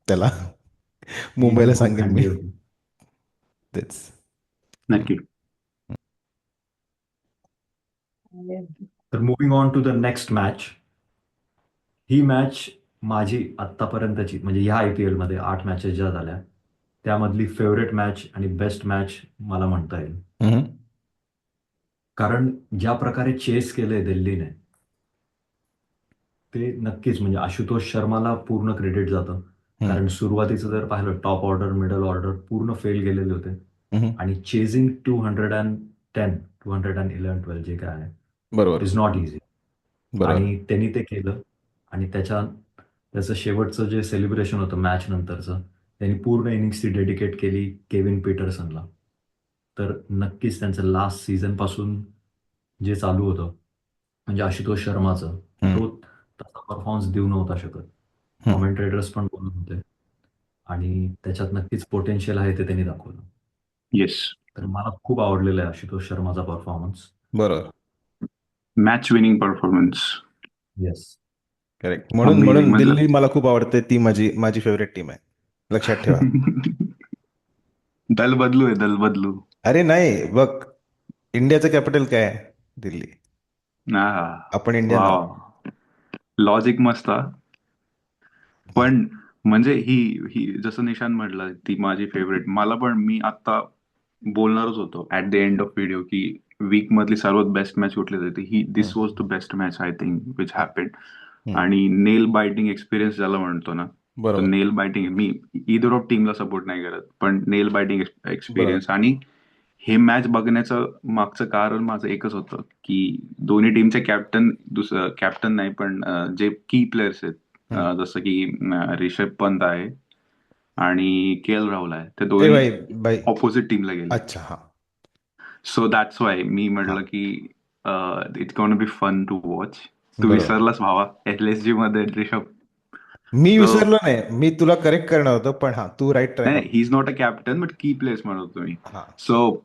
त्याला. ती मुंबईला खूप सांगेन मी. हँडी होती. तेच. नक्की. तर moving on to the next match. ही मॅच माझी आत्तापर्यंतची म्हणजे ह्या IPL मध्ये 8 मॅचेस ज्या झाल्या त्यामधली फेवरेट मॅच आणि बेस्ट मॅच मला म्हणता येईल. हम्म. कारण ज्या प्रकारे चेस केलंय दिल्लीने ते नक्कीच म्हणजे आशुतोष शर्माला पूर्ण क्रेडिट जातं. हम्म. कारण सुरुवातीचं जर पाहिलं टॉप ऑर्डर मिडल ऑर्डर पूर्ण फेल गेलेले होते हम्म. आणि चेझिंग 210 211 12 जे काय आहे बरोबर. Is not easy. बरोबर. आणि त्यांनी ते केलं आणि त्याचं शेवटचं जे सेलिब्रेशन होतं मॅच नंतरचं त्यांनी पूर्ण इनिंग्स ती डेडिकेट केली केविन पीटरसनला. तर नक्कीच त्यांचं लास्ट सीझन पासून जे चालू होतं म्हणजे आशुतोष शर्माचं हम्म. तो तसा परफॉर्मन्स देऊ नव्हता शकत. हम्म. कॉमेंट्रेटर्स पण बोलत होते आणि त्याच्यात नक्कीच पोटेन्शियल आहे ते त्यांनी दाखवलं. येस. तर मला खूप आवडलेला आहे आशुतोष शर्माचा परफॉर्मन्स. बरोबर. Match winning performance. Yes. Correct. म्हणून अमेझिंग म्हणून मतलब. दिल्ली मला खूप आवडते. ती माझी माझी फेवरेट टीम आहे. लक्षात ठेवा. दल बदलू आहे, दल बदलू. अरे नाही बघ, इंडियाचं कॅपिटल काय आहे? दिल्ली. हा. आपण इंडियन वा. आहोत. लॉजिक मस्त हा. पण म्हणजे ही ही जसं निशांत म्हटलं ती माझी फेवरेट. मला पण मी आता बोलणारच होतो at the end of video की वीक मधली सर्वात बेस्ट मॅच कुठली होती. ही hmm. This was the best match I think which happened. Hmm. आणि नेल बायटिंग एक्सपिरियन्स ज्याला म्हणतो ना, तो बरोबर. नेल बायटिंग. मी इदर ऑफ टीमला सपोर्ट नाही करत पण नेल बायटिंग बरोबर. एक्सपिरियन्स. आणि हे मॅच बघण्याचं मागचं कारण माझं एकच होतं की दोन्ही टीमचे कॅप्टन, दुसरं कॅप्टन नाही पण जे की प्लेयर्स आहेत हम्म. जसं की रिषभ पंत आहे आणि KL राहुल आहे, ते ए दोन्ही भाई भाई. ऑपोजिट टीमला गेले. अच्छा. हा. सो दॅट्स वाय मी हा. म्हटलं की it's gonna be fun to watch. तू बरोबर. विसरलास भावा, LSG मध्ये ऋषभ. मी सो विसरलो नाही. मी तुला करेक्ट करणार होतं, पण हा तू राईट ट्रॅक. नाही, ही is not a captain but की प्लेयर्स म्हणतो मी. हा. सो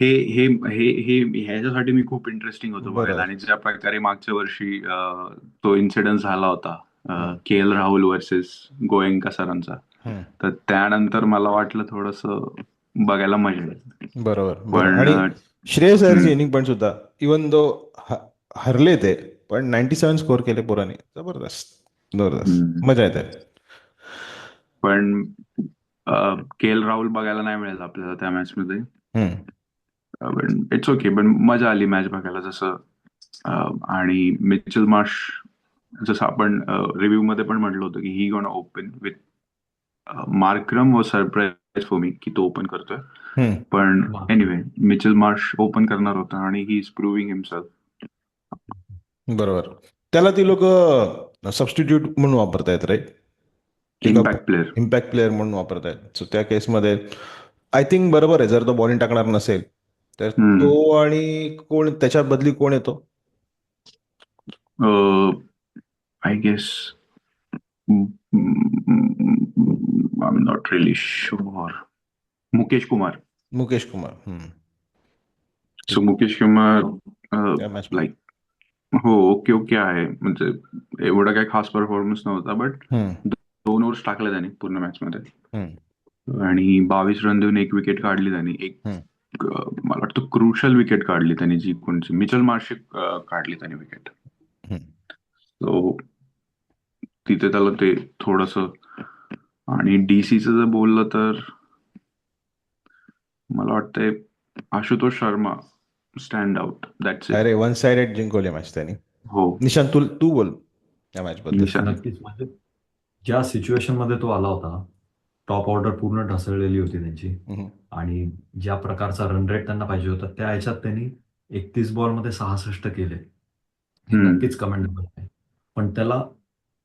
हे हे हे हे ह्याच्यासाठी मी खूप इंटरेस्टिंग होतो बघायला. बरोबर. आणि ज्या प्रकारे मागच्या वर्षी तो इन्सिडेंट झाला होता हम्म. KL राहुल वर्सेस गोएंका सरांचा, हम्म. तर त्यानंतर मला वाटलं थोडस बघायला मजा येईल. बरोबर. बरोबर. पण आणि श्रेयस अय्यरची हम्म, इनिंग पण सुद्धा इवन दो हरले ते, पण 97 स्कोर केले पोरांनी. जबरदस्त. जबरदस्त. हम्म. मजा येते. पण KL राहुल बघायला नाही मिळालं आपल्याला त्या मॅच मध्ये. हम्म. पण इट्स ओके. पण मजा आली मॅच बघायला. जसं आणि मिचेल मार्श, जसं आपण रिव्ह्यू मध्ये पण म्हटलं होतं की ही गोना ओपन विथ मार्क्रम व सरप्राईज फॉर मी की तो ओपन करतोय. हम्म. पण वा. एनिवे मिचेल मार्श ओपन करणार होता आणि ही इज प्रूव्हिंग हिमसेल्फ. बरोबर. त्याला ती लोक सबस्टिट्यूट म्हणून वापरतायत, राईट? एका इम्पॅक्ट प्लेअर. इम्पॅक्ट प्लेअर म्हणून वापरतायत. सो त्या केसमध्ये आय थिंक बरोबर आहे. जर तो बॉलिंग टाकणार नसेल तर तो आणि कोण त्याच्या बदली कोण येतो? I guess I am not really sure. Mukesh Kumar. Mukesh Kumar. Hmm. So Mukesh Kumar त्या मॅच मध्ये. लाईक हो, ओके ओके आहे. म्हणजे एवढा काही खास परफॉर्मन्स नव्हता बट हम्म. 2 ओव्हर्स टाकले त्यांनी पूर्ण मॅच मध्ये. हम्म. आणि 22 रन देऊन 1 विकेट काढली त्यांनी. हम्म. मला वाटतं क्रुशल विकेट काढली त्यांनी, जी कोणची मिचेल मार्शे काढली त्यांनी विकेट. हम्म. सो तिथे त्याला ते थोडस. आणि DCचं जर बोललं तर मला वाटतंय Ashutosh Sharma stand out. That's it. अरे वन साइडेड जिंकवली मॅच त्यांनी. हो. निशांत, तू तू बोल या मॅच बद्दल. निशांत. नक्कीच म्हणजे ज्या सिच्युएशन मध्ये तो आला होता टॉप ऑर्डर पूर्ण ढासळलेली होती त्यांची हम्म. आणि ज्या प्रकारचा रन रेट त्यांना पाहिजे होता त्या ह्याच्यात त्यांनी 31 बॉलमध्ये 66 केले. हे हम्म. नक्कीच कमेंडेबल आहे. पण त्याला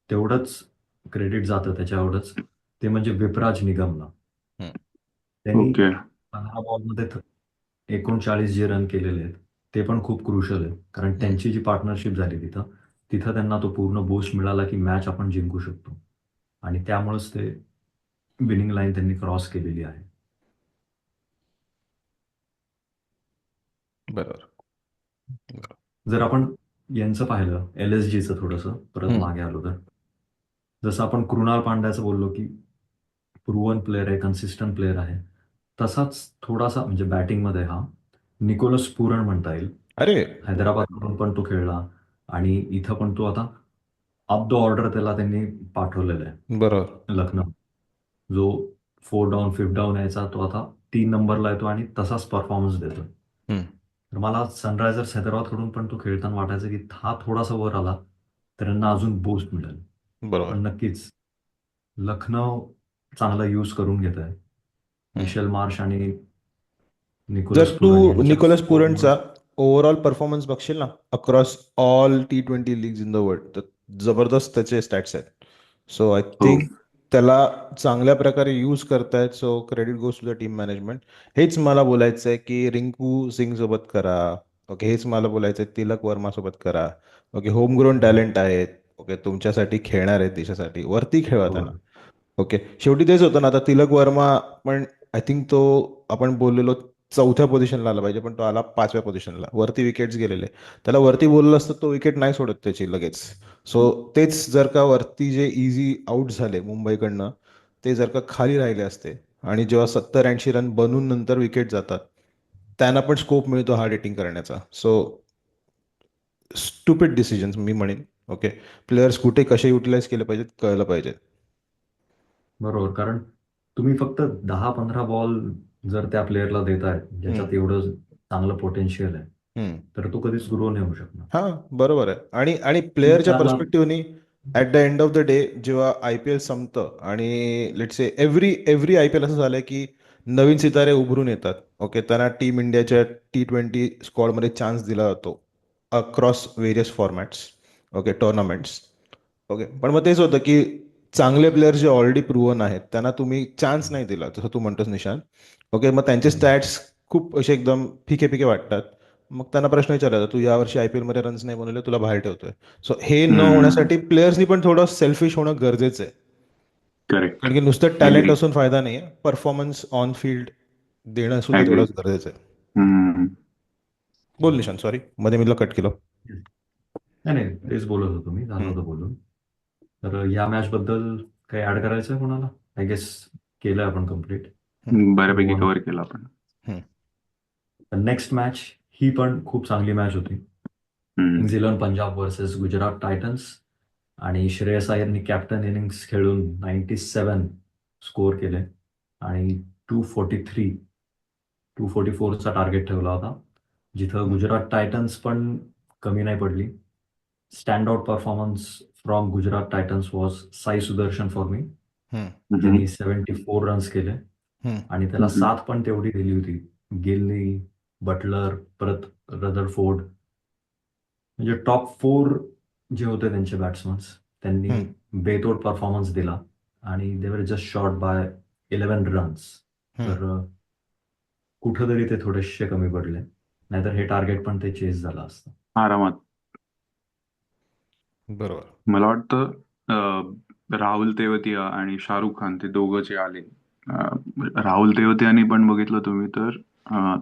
तेवढंच क्रेडिट जातं त्याच्या एवढंच ते म्हणजे विपराज निगमला. हम्म. त्यांनी ओके. 15 बॉलमध्ये 39 जे रन केलेले आहेत ते पण खूप क्रुशल आहे. कारण हम्म. त्यांची जी पार्टनरशिप झाली तिथं तिथं त्यांना तो पूर्ण बूस्ट मिळाला की मॅच आपण जिंकू शकतो. आणि त्यामुळेच ते विनिंग लाईन त्यांनी क्रॉस केलेली आहे. बरोबर. जर आपण यांचं पाहिलं LSGचं थोडंसं परत हम्म. मागे आलो तर जसं आपण कृणाल पांड्याचं बोललो की प्रूव्हन प्लेअर आहे, कन्सिस्टंट प्लेअर आहे, तसाच थोडासा म्हणजे बॅटिंगमध्ये हा निकोलस पुरण म्हणता येईल. अरे हैदराबादकडून पण तो खेळला आणि इथं पण तो आता अप द ऑर्डर त्याला त्यांनी पाठवलेलं आहे बरोबर. लखनौ. जो 4 डाऊन 5 डाऊन यायचा तो आता 3 नंबरला येतो आणि तसाच परफॉर्मन्स देतो. हम्म, तर मला सनरायझर्स हैदराबादकडून पण तो खेळताना वाटायचं की हा थोडासा वर आला तर यांना अजून बूस्ट मिळेल. बरोबर. पण नक्कीच लखनौ चांगला यूज करून घेत आहे. हम्म. मिशेल मार्श आणि जर निकोलस तू पुरन यांच्या निकोलस स्कोरमुळे. पुरणचा ओव्हरऑल परफॉर्मन्स बघशील ना across all T20 leagues in the world, तर जबरदस्त त्याचे स्टॅट्स आहेत. सो आय हो. थिंक त्याला चांगल्या प्रकारे यूज करतायत. So credit goes to the team management. हेच मला बोलायचं आहे की रिंकू सिंग सोबत करा. ओके, हेच मला बोलायचं आहे तिलक वर्मा सोबत करा. ओके, होमग्रोन टॅलेंट आहेत. ओके, तुमच्यासाठी खेळणार आहेत, देशासाठी वरती खेळवा हो. त्यांना. ओके, शेवटी तेच होतं ना. आता तिलक वर्मा पण आय थिंक तो आपण बोललेलो चौथ्या पोझिशनला आला पाहिजे, पण तो आला 5व्या पोझिशनला. वरती विकेट्स गेलेले, त्याला वरती बोललं असतं तो विकेट नाही सोडत त्याची लगेच. सो तेच जर का वरती जे इझी आउट झाले मुंबईकडनं, ते जर का खाली राहिले असते आणि जेव्हा 70-80 रन बनून नंतर विकेट जातात, त्यांना पण स्कोप मिळतो हार्ड हिटिंग करण्याचा. सो स्टुपिड डिसिजन्स मी म्हणेन. ओके, प्लेयर्स कुठे कसे युटिलाइज केले पाहिजेत कळलं पाहिजे. बरोबर. कारण तुम्ही फक्त 10-15 बॉल जर त्या प्लेअरला देताय हम्म, ज्याच्यात एवढं चांगलं पोटेन्शियल आहे, हम्म. तर तो कधीच ग्रो नाही होऊ शकणार. हां, बरोबर आहे. आणि तुम्ही प्लेअरच्या त्याला पर्स्पेक्टिव्हनी at the end of the day जेव्हा IPL संपतं आणि लेट्स से एव्हरी IPL असं झालंय की नवीन सितारे उभरून येतात. ओके, त्यांना टीम इंडियाच्या T20 स्क्वॉडमध्ये चान्स दिला जातो across various formats. Okay, tournaments. Okay, पण मग तेच होतं की चांगले प्लेयर्स जे ऑलरेडी प्रूव्हन आहेत त्यांना तुम्ही चान्स नाही दिला, जसं तू म्हणतोस निशांत. ओके, मग त्यांचे हम्म. स्टॅट्स खूप असे एकदम फिके फिके वाटतात. मग त्यांना प्रश्न विचारायचा, तू यावर्षी IPL मध्ये रन्स नाही बनवले, तुला बाहेर ठेवतोय. सो हे न हम्म. होण्यासाठी प्लेयर्सनी पण थोडं सेल्फिश होणं गरजेचं आहे. करेक्ट. कारण की नुसतं टॅलेंट ॲग्री. असून फायदा नाही आहे, परफॉर्मन्स ऑन फील्ड देणं सुद्धा ॲग्री. तेवढंच गरजेचं आहे. हम्म. बोल निशांत, सॉरी मध्ये मी कट केलं. नाही नाही, तेच बोलत होतो मी, झालं हम्म, होतं बोलून. तर या मॅच बद्दल काही ऍड करायचं आहे कोणाला? आय गेस केलंय आपण कम्प्लीट. हम्म, बऱ्यापैकी मूव कव्हर केलं आपण. हम्म, नेक्स्ट मॅच ही पण खूप चांगली मॅच होती. हम्म. Kings eleven Punjab versus Gujarat Titans. आणि श्रेयस अय्यरनी कॅप्टन इनिंग्स खेळून 97 स्कोर केले आणि 244चा टार्गेट ठेवला होता. जिथं हम्म, गुजरात टायटन्स पण कमी नाही पडली. Stand out performance from Gujarat Titans was Sai Sudarshan for me. हम्म, हम्म. ज्यांनी 74 रन्स केले हम्म, आणि त्याला हम्म. साथ पण तेवढी दिली होती. गिलनी, बटलर, परत रदरफोर्ड, म्हणजे टॉप 4 जे होते त्यांचे बॅट्समन्स, त्यांनी हम्म, बेतोड परफॉर्मन्स दिला आणि दे were just short bye 11 runs. हम्म. तर कुठंतरी ते थोडेसे कमी पडले, नाहीतर हे टार्गेट पण ते चेस झालं असतं. आरामात. बरोबर. मला वाटतं राहुल तेवतिया आणि शाहरुख खान ते दोघं जे आले, राहुल तेवतियानी पण बघितलं तुम्ही तर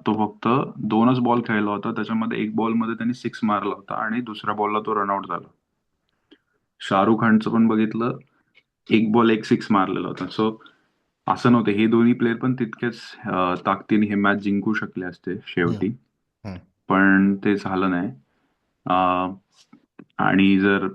तो फक्त 2च बॉल खेळला होता. त्याच्यामध्ये एक बॉलमध्ये त्यांनी 6 मारला होता आणि दुसऱ्या बॉलला तो रनआउट झाला. शाहरुख खानचं पण बघितलं, एक बॉल एक 6 मारलेला होता. सो असं नव्हतं, हे दोन्ही प्लेयर पण तितकेच ताकदीने हे मॅच जिंकू शकले असते हम्म, शेवटी, हम्म, पण ते झालं नाही. अं, आणि जर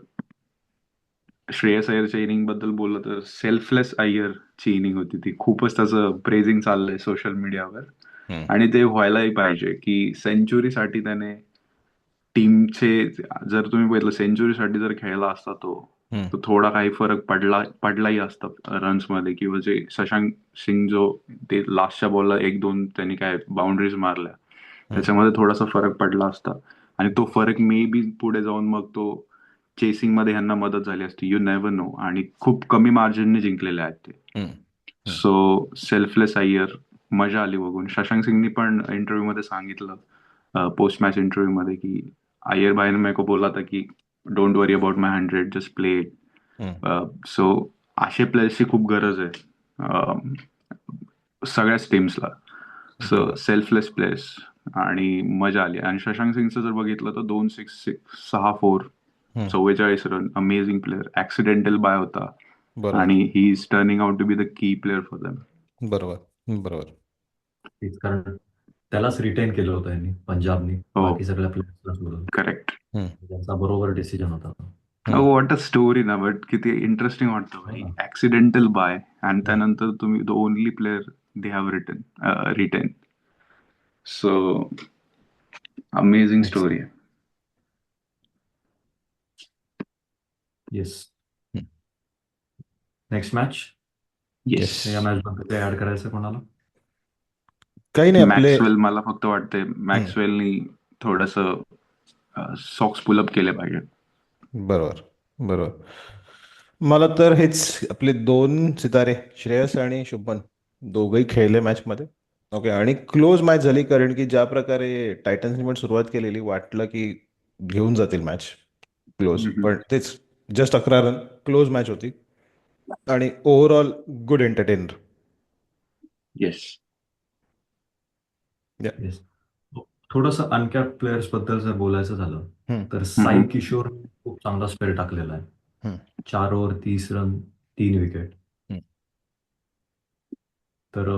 श्रेयस अय्यरच्या इनिंग बद्दल बोललं तर सेल्फलेस अय्यरची इनिंग होती ती. खूपच त्याचं प्रेझिंग चाललंय सोशल मीडियावर हम्म, आणि ते व्हायलाही पाहिजे की सेंचुरीसाठी त्याने टीमचे, जर तुम्ही बघितलं सेंचुरीसाठी जर खेळला असता तो, हम्म, तर थोडा काही फरक पडलाही असता रन्समध्ये. किंवा जे शशांक सिंग जो ते लास्टच्या बॉलला 1-2 त्यांनी काय बाउंड्रीज मारल्या, हम्म, त्याच्यामध्ये थोडासा फरक पडला असता आणि तो फरक मे बी पुढे जाऊन मग तो चेसिंग मध्ये ह्यांना मदत झाली असती. You never know. आणि खूप कमी मार्जिनने जिंकलेले आहेत ते. हम्म, हम्म, सो सेल्फलेस अय्यर, मजा आली बघून. शशांक सिंगनी पण इंटरव्ह्यू मध्ये सांगितलं, पोस्ट मॅच इंटरव्ह्यू मध्ये, की अय्यर भाई ने मेरे को बोला था की don't worry about my 100, just play. हम्म. सो असे प्लेयर्सची खूप गरज आहे सगळ्याच टीम्सला. सो बरोबर. सेल्फलेस प्लेयर्स आणि मजा आली. आणि शशांक सिंगचं जर बघितलं तर 2 6 6 4 hmm, 44 run, amazing player. Accidental buy होता, बरोबर आणि he is turning out to be the key player for them. बरोबर बरोबर. तेच कारण त्यालाच रिटेन केलं होतं यांनी पंजाबनी हो, बाकी सगळ्या प्लेयर्सला सोडून. करेक्ट. हम्म, त्यांचा बरोबर डिसिजन होता तो. हम्म. व्हॉट अ स्टोरी ना, बट किती इंटरेस्टिंग वाटतं हो भाई. ना. ऍक्सिडेंटल बाय आणि हम्म. त्यानंतर तुम्ही the only player they have retain. So amazing next. Story आहे. Yes. Hmm. Next match. Yes. Yes. या मॅच बद्दल काही ऍड करायचं कोणाला? काही नाही आपले. मॅक्सवेल, मला फक्त वाटतंय मॅक्सवेलनी थोडस सॉक्स पुलअप केले पाहिजे. बरोबर बरोबर. मला तर हेच आपले दोन सितारे श्रेयस आणि शुभमन दोघंही खेळले मॅच मध्ये. ओके, आणि क्लोज मॅच झाली कारण की ज्या प्रकारे टायटन्सनी पण सुरुवात केलेली वाटलं की घेऊन जातील मॅच क्लोज, पण तेच जस्ट 11 रन, क्लोज मॅच होती आणि overall good entertainer. Yes. Yes. थोडंसं अनकॅप्ड प्लेयर्स बद्दल जर बोलायचं झालं तर साई किशोर खूप चांगला स्पेल टाकलेला आहे. 4 ओव्हर 30 रन 3 विकेट. तर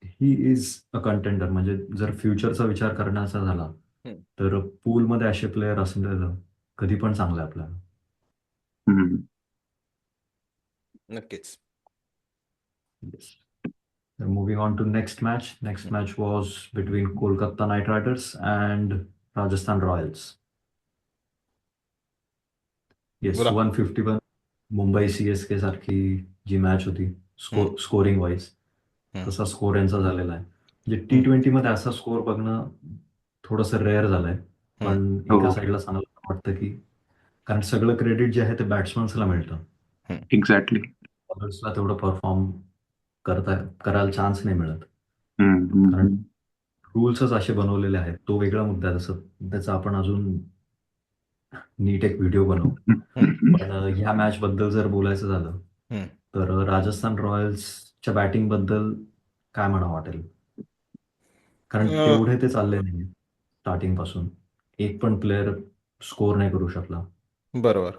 ही इज अ कंटेंडर. म्हणजे जर फ्युचरचा विचार करण्याचा झाला तर पूलमध्ये असे प्लेयर असलेलं कधी पण चांगलं आहे आपल्याला. नक्कीच. Yes. Moving on to next match. Next match was between Kolkata Knight Riders and Rajasthan Royals. Yes, बोला. 151 मुंबई CSK सारखी जी मॅच होती स्कोरिंग वाईज, तसा स्कोर यांचा झालेला आहे. म्हणजे T20 मध्ये असा स्कोर बघणं थोडंसं रेअर झालंय. पण एका हो, साईडला चांगलं वाटतं की कारण सगळं क्रेडिट जे आहे ते बॅट्समन्सला मिळतं. एक्झॅक्टली. बॉलर्सला तेवढं परफॉर्म करायला चान्स नाही मिळत. कारण रूल्सच असे बनवलेले आहेत. तो वेगळा मुद्दा आहे. जसं त्याचा आपण अजून नीट एक व्हिडिओ बनवू. पण ह्या मॅच बद्दल जर बोलायचं झालं तर राजस्थान रॉयल्सच्या बॅटिंग बद्दल काय म्हणावं वाटेल? कारण तेवढे ते चालले नाही स्टार्टिंग पासून. एक पण प्लेअर स्कोर नाही करू शकला. बरोबर.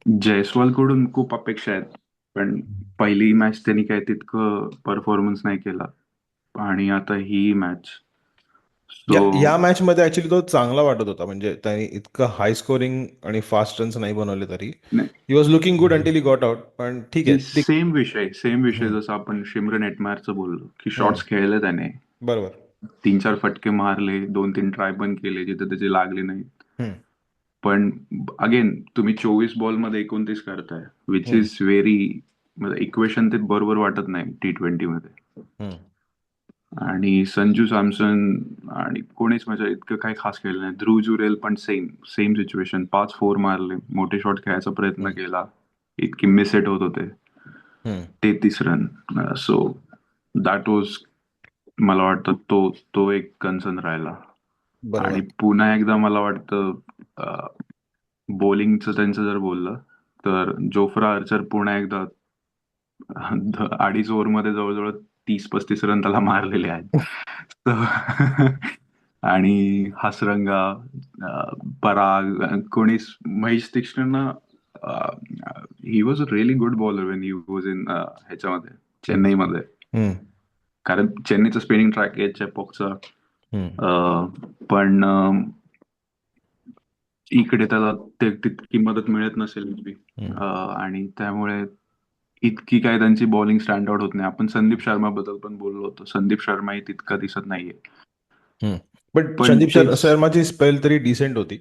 जयस्वाल कडून खूप अपेक्षा आहेत, पण पहिली मॅच त्यांनी काय तितकं परफॉर्मन्स नाही केला आणि आता ही मॅच. या मॅच मध्ये ऍक्च्युली तो चांगला वाटत होता. म्हणजे त्याने इतकं हाय स्कोरिंग आणि फास्ट रन्स नाही बनवले तरी he was looking good until he got out. पण ठीक आहे. सेम विषय जसं आपण शिमरन एटमायरचं बोललो की शॉट्स खेळले त्याने, बरोबर. 3-4 फटके मारले, 2-3 ट्राय पण केले जिथे त्याचे लागले नाही. पण अगेन तुम्ही 24 बॉल मध्ये 29 करताय, विच इज व्हेरी, इक्वेशन ते बरोबर वाटत नाही T20 मध्ये. आणि संजू सॅमसन आणि कोणीच म्हणजे इतकं काही खास केलं नाही. ध्रुव जुरेल पण सेम सिच्युएशन, 5-4 मारले, मोठे शॉट खेळायचा प्रयत्न केला, इतकी मिस हिट होत होते, 33 रन. सो दॅट वॉज, मला वाटतं तो एक कन्सर्न राहिला. आणि पुन्हा एकदा मला वाटतं बॉलिंगचं त्यांचं जर बोललं तर जोफ्रा आर्चर पुन्हा एकदा 2.5 ओव्हरमध्ये जवळजवळ 30-35 रन त्याला मारलेले आहेत. आणि हासरंगा, पराग, कोणीच, महेश तीक्ष्णना, he was a really good bowler when he was in ह्याच्यामध्ये चेन्नईमध्ये. कारण चेन्नईचा स्पिनिंग ट्रॅक आहे चेपॉकचा, पण इकडे त्याला तितकी मदत मिळत नसेल आणि त्यामुळे इतकी काय त्यांची बॉलिंग स्टँड आउट होत नाही. आपण संदीप शर्मा बद्दल पण बोललो होतो. संदीप शर्माही तितका दिसत नाहीये. पण पण संदीप शर्माची स्पेल तरी डिसेंट होती.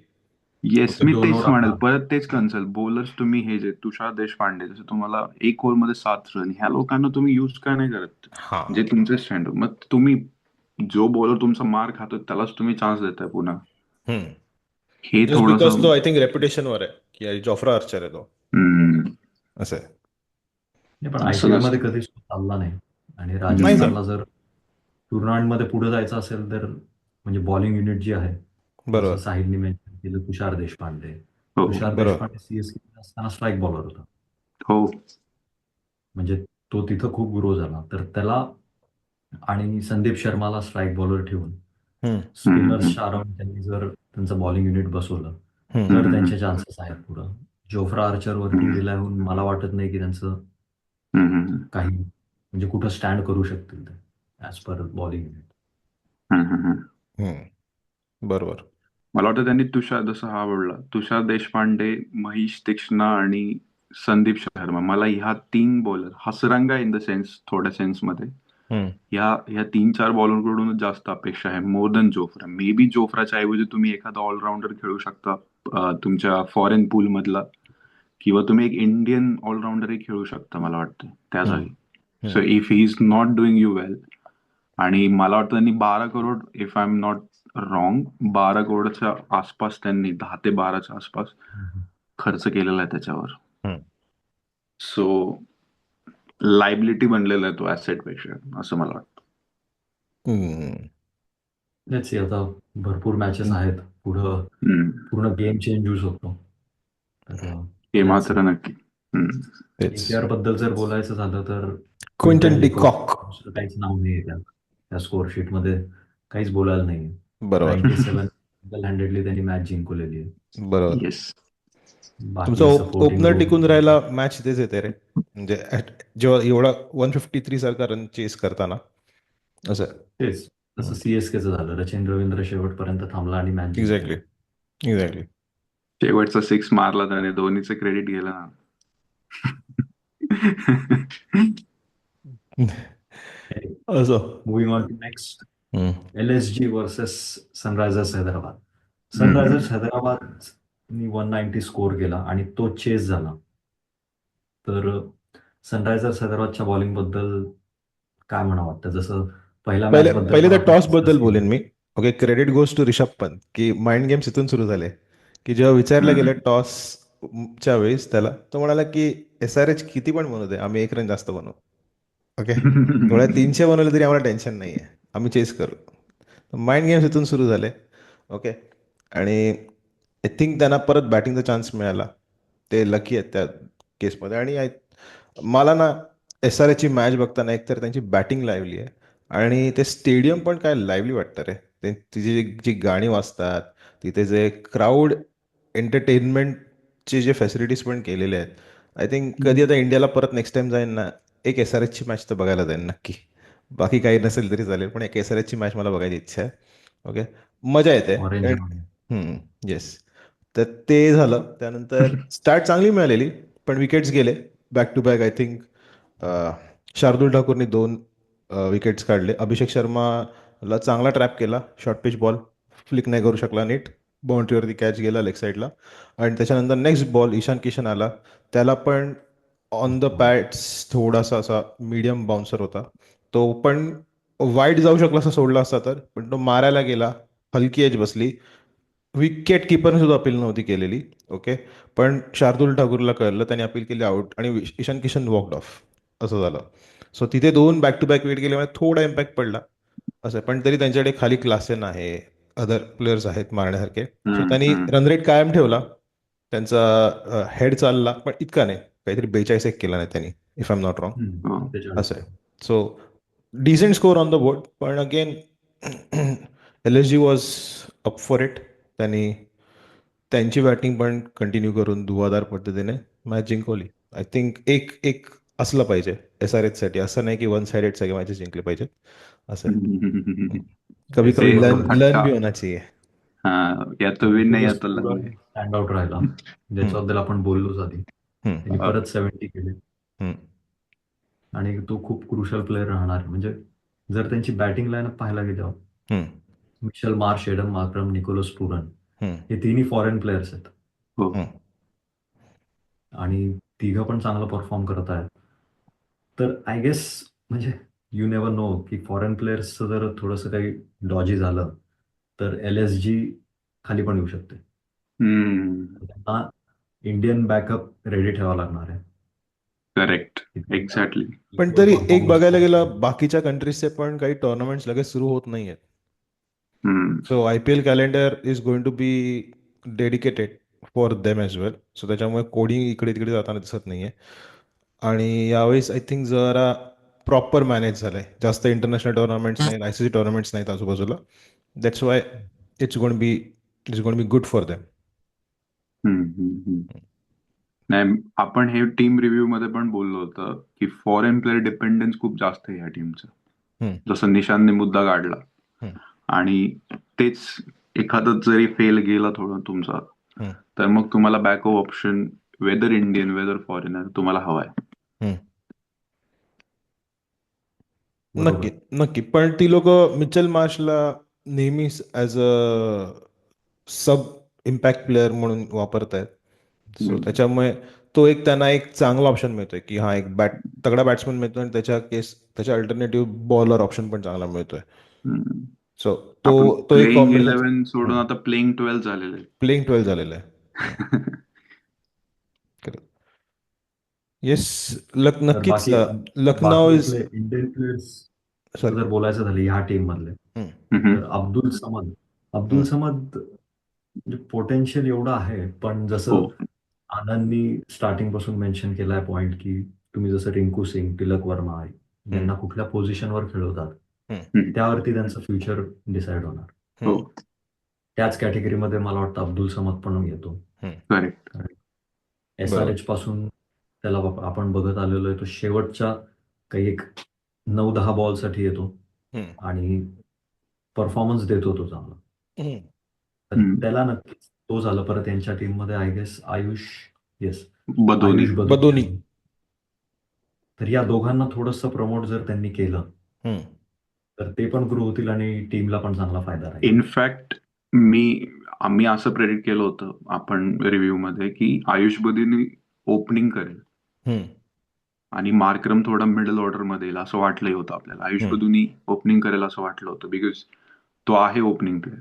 येस, मी 2 तेच ओव्हर म्हणेल, आपला. परत तेच कन्सल बॉलर्स तुम्ही हे जे तुषार देशपांडे, जसं तुम्हाला 1 ओव्हरमध्ये 7 रन, ह्या लोकांना तुम्ही युज का नाही करत? जे तुमचे स्टँड, मग तुम्ही जो बॉलर तुमचा मार खातो त्यालाच तुम्ही चान्स देताय पुन्हा. हे जस्ट बिकॉज थोडंसं तो आय थिंक रेप्युटेशनवर आहे की जोफ्रा आर्चर आहे तो, असं आहे. नाही, पण असं IPL मध्ये नसतं. कधीच तो चालला नाही. आणि नाही राजस्थानला झालं. जर टुर्नामेंटमध्ये पुढे जायचं असेल तर म्हणजे बॉलिंग युनिट जी आहे, जसं बरोबर. साहिलने मेन्शन केलं, तुषार देशपांडे. हो, तुषार बरोबर. देशपांडे CSK असताना स्ट्राईक बॉलर होता. हो. म्हणजे तो तिथं खूप ग्रो झाला. तर त्याला आणि संदीप शर्माला स्ट्राईक बॉलर ठेवून स्पिनर्सच्या अराउंड त्यांनी जर त्यांचं बॉलिंग युनिट बसवलं तर त्यांचे चान्सेस आहेत पुढं. जोफ्रा आर्चरवरती रिलाय होऊन मला वाटत नाही की त्यांचं हम्म, हम्म, काही म्हणजे कुठं स्टँड करू शकतील ते ॲज पर बॉलिंग. हम्म, हम्म. बरोबर. मला वाटतं त्यांनी तुषार, जसं हा बोलला, तुषार देशपांडे, महेश तीक्ष्णा आणि संदीप शर्मा, मला ह्या 3 bowler, Hasaranga in the sense, थोड्या सेन्समध्ये, हम्म. ह्या 3-4 बॉलरकडूनच जास्त अपेक्षा आहे, more than Jofra. May be जोफ्राच्या ऐवजी तुम्ही एखादा ऑलराऊंडर खेळू शकता तुमच्या फॉरेन पूल मधला, किंवा तुम्ही एक इंडियन ऑलराऊंडरही खेळू शकता मला वाटतं त्या हम्म. जागी. So hmm. If he is not doing you well, आणि मला वाटतं त्यांनी 12 crore, if I am not wrong, 12 करोडच्या आसपास, त्यांनी 10 ते 12च्या आसपास खर्च केलेला आहे त्याच्यावर. हम्म. सो लायबिलिटी बनलेला आहे तो ऍसेट पेक्षा, असं मला वाटतं. हम्म. लेट्स सी, आता भरपूर मॅचेस आहेत पुढं, हम्म. पूर्ण गेम चेंज होऊ शकतो. तर हे लेट्स सी. मात्र नक्की. हम्म. तेच. KKR बद्दल जर बोलायचं झालं तर क्विंटन क्विंटन डिकॉक, डिकॉक. दुसरं काहीच नाव नाही त्या स्कोर शीट मध्ये, काहीच बोलायला नाही. बरोबर. 97 सिंगल हँडेडली त्यांनी मॅच जिंकवलेली आहे. बरोबर. येस. तुमचा बाकी सपोर्टिंग ओपनर रोल टिकून राहायला मॅच तेच येते रे, म्हणजे जेव्हा एवढा 153 सारखा रन चेस करताना असं. तेच तसं CSKचं झालं. रचिन रवींद्र शेवटपर्यंत थांबला आणि मॅच एक्झॅक्टली. जिंकली. एक्झॅक्टली. शेवटचा 6 मारला त्याने, धोनीचं क्रेडिट गेलं ना. असं. मुव्हिंग ऑन टू नेक्स्ट, हम्म. LSG versus Sunrisers Hyderabad. हम्म. सनरायझर्स हैदराबादनी 190 स्कोर केला आणि तो चेस झाला. तर सनरायझर्स हैदराबादच्या बॉलिंग बद्दल काय म्हणा वाटतं? जसं पहिल्या मॅच बद्दल पहिले पण तर आपण टॉस डिस्कस बद्दल केलं. बोलेन मी. Okay, credit goes to Rishabh Pant, की माइंड गेम्स इथून सुरू झाले. की जेव्हा विचारलं गेलं टॉसच्या वेळेस त्याला, तो म्हणाला की SRH किती पण बनवू दे, आम्ही 1 रन जास्त बनवू. ओके, थोड्या 300 बनवले तरी आम्हाला टेन्शन नाही आहे, आम्ही चेस करू. माइंड गेम्स इथून सुरू झाले. ओके, आणि आय थिंक त्यांना परत बॅटिंगचा चान्स मिळाला. ते लकी आहेत त्या केसमध्ये. आणि मला ना SRHची मॅच बघताना एकतर त्यांची बॅटिंग लाईव्हली आहे, आणि ते स्टेडियम पण काय लाईव्हली वाटतं रे. तिची जी गाणी वाजतात, तिथे जे क्राऊड एंटरटेनमेंटचे जे फॅसिलिटीज पण केलेले आहेत. आय थिंक कधी आता इंडियाला परत नेक्स्ट टाइम जाईन ना, एक SRHची मॅच तर बघायला जाईन नक्की. बाकी काही नसेल तरी चालेल, पण एक SRHची मॅच मला बघायची इच्छा आहे. ओके, मजा येते. ऑरेंज. येस. तर ते झालं. त्यानंतर स्टार्ट चांगली मिळालेली, पण विकेट्स गेले back to back. I think Shardul ठाकूरनी 2 विकेट्स काढले. अभिषेक शर्माला चांगला ट्रॅप केला, शॉर्ट पिच बॉल फ्लिक नाही करू शकला नीट, बाउंड्रीवरती कॅच गेला लेग साईडला. आणि त्याच्यानंतर नेक्स्ट बॉल ईशान किशन आला, त्याला पण ऑन द पॅड्स थोडासा असा मीडियम बाउन्सर होता, तो पण वाईड जाऊ शकला असं सोडला असता तर, पण तो मारायला गेला, हलकी एज बसली. विकेट किपरने सुद्धा अपील नव्हती केलेली. ओके, पण शार्दुल ठाकूरला कळलं, त्याने अपील केली आउट, आणि ईशान किशन वॉकड ऑफ, असं झालं. सो तिथे 2 बॅक टू बॅक विकेट गेल्यामुळे थोडा इम्पॅक्ट पडला असं. पण तरी त्यांच्याकडे खाली क्लासेन आहे, अदर प्लेयर्स आहेत मारण्यासारखे. सो त्यांनी रन रेट कायम ठेवला, त्यांचा हेड चालला, पण इतका नाही, काहीतरी 42 केला नाही त्यांनी, if I am not wrong, असं आहे. So decent score on the board, पण again LSG was up for it. त्यांनी त्यांची बॅटिंग पण कंटिन्यू करून धुवाधार पद्धतीने मॅच जिंकवली. आय थिंक एक एक असलं पाहिजे SRH साठी, असं नाही की 1 साइडेड सगळे मॅचेस जिंकले पाहिजेत, असं आहे. कभी ते कभी लर्न फटका, भी होना चाहिए. या तो विन नाही, या तो लर्न नाही. स्टँड आउट राहिला, ज्याच्याबद्दल आपण बोललोच आधी. त्यांनी परत 70 केले आणि तो खूप क्रुशल प्लेअर राहणार आहे. म्हणजे जर त्यांची बॅटिंग लाईनअप पाहायला गेल्यावर, Mitchell Marsh, Adam Markram, Nicholas Pooran, हे तिन्ही फॉरेन प्लेयर्स आहेत हो. आणि तिघं पण चांगलं परफॉर्म करत आहेत. तर आय गेस म्हणजे यू नेवर नो की फॉरेन प्लेयर्सचं जर थोडंसं काही डॉजी झालं तर LSG खाली पण येऊ शकते. त्यांना इंडियन बॅकअप रेडी ठेवावं लागणार आहे. Correct, exactly. पण तरी एक बघायला गेलं, बाकीच्या कंट्रीजचे पण काही टुर्नामेंट्स लगेच सुरू होत नाही आहेत. So IPL calendar is going to be dedicated for them as well. So त्याच्यामुळे कोडिंग इकडे तिकडे जाताना दिसत नाहीये. आणि यावेळेस आय थिंक जरा प्रॉपर मॅनेज झालंय, जास्त इंटरनॅशनल टुर्नामेंट्स नाहीत, ICC टुर्नामेंट्स नाहीत आजूबाजूला. That's why it's going be good for them. नाही, आपण हे टीम रिव्ह्यू मध्ये पण बोललो होतं की फॉरेन प्लेअर डिपेंडन्स खूप जास्त आहे या टीमचं. हम्म, जसं निशांतने मुद्दा काढला हम्म, आणि तेच एखादं जरी फेल गेला थोडं तुमचा, हम्म, तर मग तुम्हाला backup option whether Indian whether foreigner तुम्हाला हवाय. हम्म. नक्की बरोबर. नक्की, पण ती लोक मिचेल मार्शला नेहमीच as a sub impact player म्हणून वापरतायत. सो हम्म. त्याच्यामुळे तो एक त्यांना एक चांगला ऑप्शन मिळतोय की हा एक तगडा बॅट्समन मिळतोय आणि त्याच्या अल्टरनेटिव्ह बॉलर ऑप्शन पण चांगला मिळतोय. हम्म. सो तो आपण तो एक प्लेइंग कॉम्बिनेशन 11 सोडून आता प्लेइंग 12 झालेलं प्लेइंग 12 झालेलं आहे. येस, तर नक्कीच लखनौ बाकी इज आपले इंडियन प्लेयर्स सॉरी. जर आहे बोलायचं झालं ह्या टीम मधले, आहे. तर अब्दुल समद म्हणजे पोटेन्शियल एवढं आहे, पण हो. जसं आनंदनी स्टार्टिंग पासून मेन्शन केलाय पॉइंट, की तुम्ही जसं रिंकू सिंग, तिलक वर्मा यांना कुठल्या पोझिशनवर खेळवतात हम्म. त्यावरती त्यांचं फ्युचर डिसाईड होणार. हो. त्याच कॅटेगरीमध्ये मला वाटतं अब्दुल समद पण येतो. करेक्ट. बरोबर. SRH पासून त्याला आपण बघत आलेलो आहे, तो शेवटच्या काही एक 9-10 बॉलसाठी येतो आणि परफॉर्मन्स देतो तो चांगला. तर त्याला नक्कीच तो झालं. परत यांच्या टीममध्ये I guess yes Badoni. Ayush Badoni. Badoni. तर या दोघांना थोडंसं प्रमोट जर त्यांनी केलं तर ते पण ग्रो होतील आणि टीमला पण चांगला फायदा राहील. इनफॅक्ट आम्ही असं प्रेडिक्ट केलं होतं आपण रिव्ह्यू मध्ये की आयुष बदोनी ओपनिंग करेल आणि मार्क्रम थोडा मिडल ऑर्डर मध्ये येईल असं वाटलंही होतं आपल्याला. आयुष बदोनी ओपनिंग करेल असं वाटलं होतं बिकॉज तो आहे ओपनिंग प्लेअर.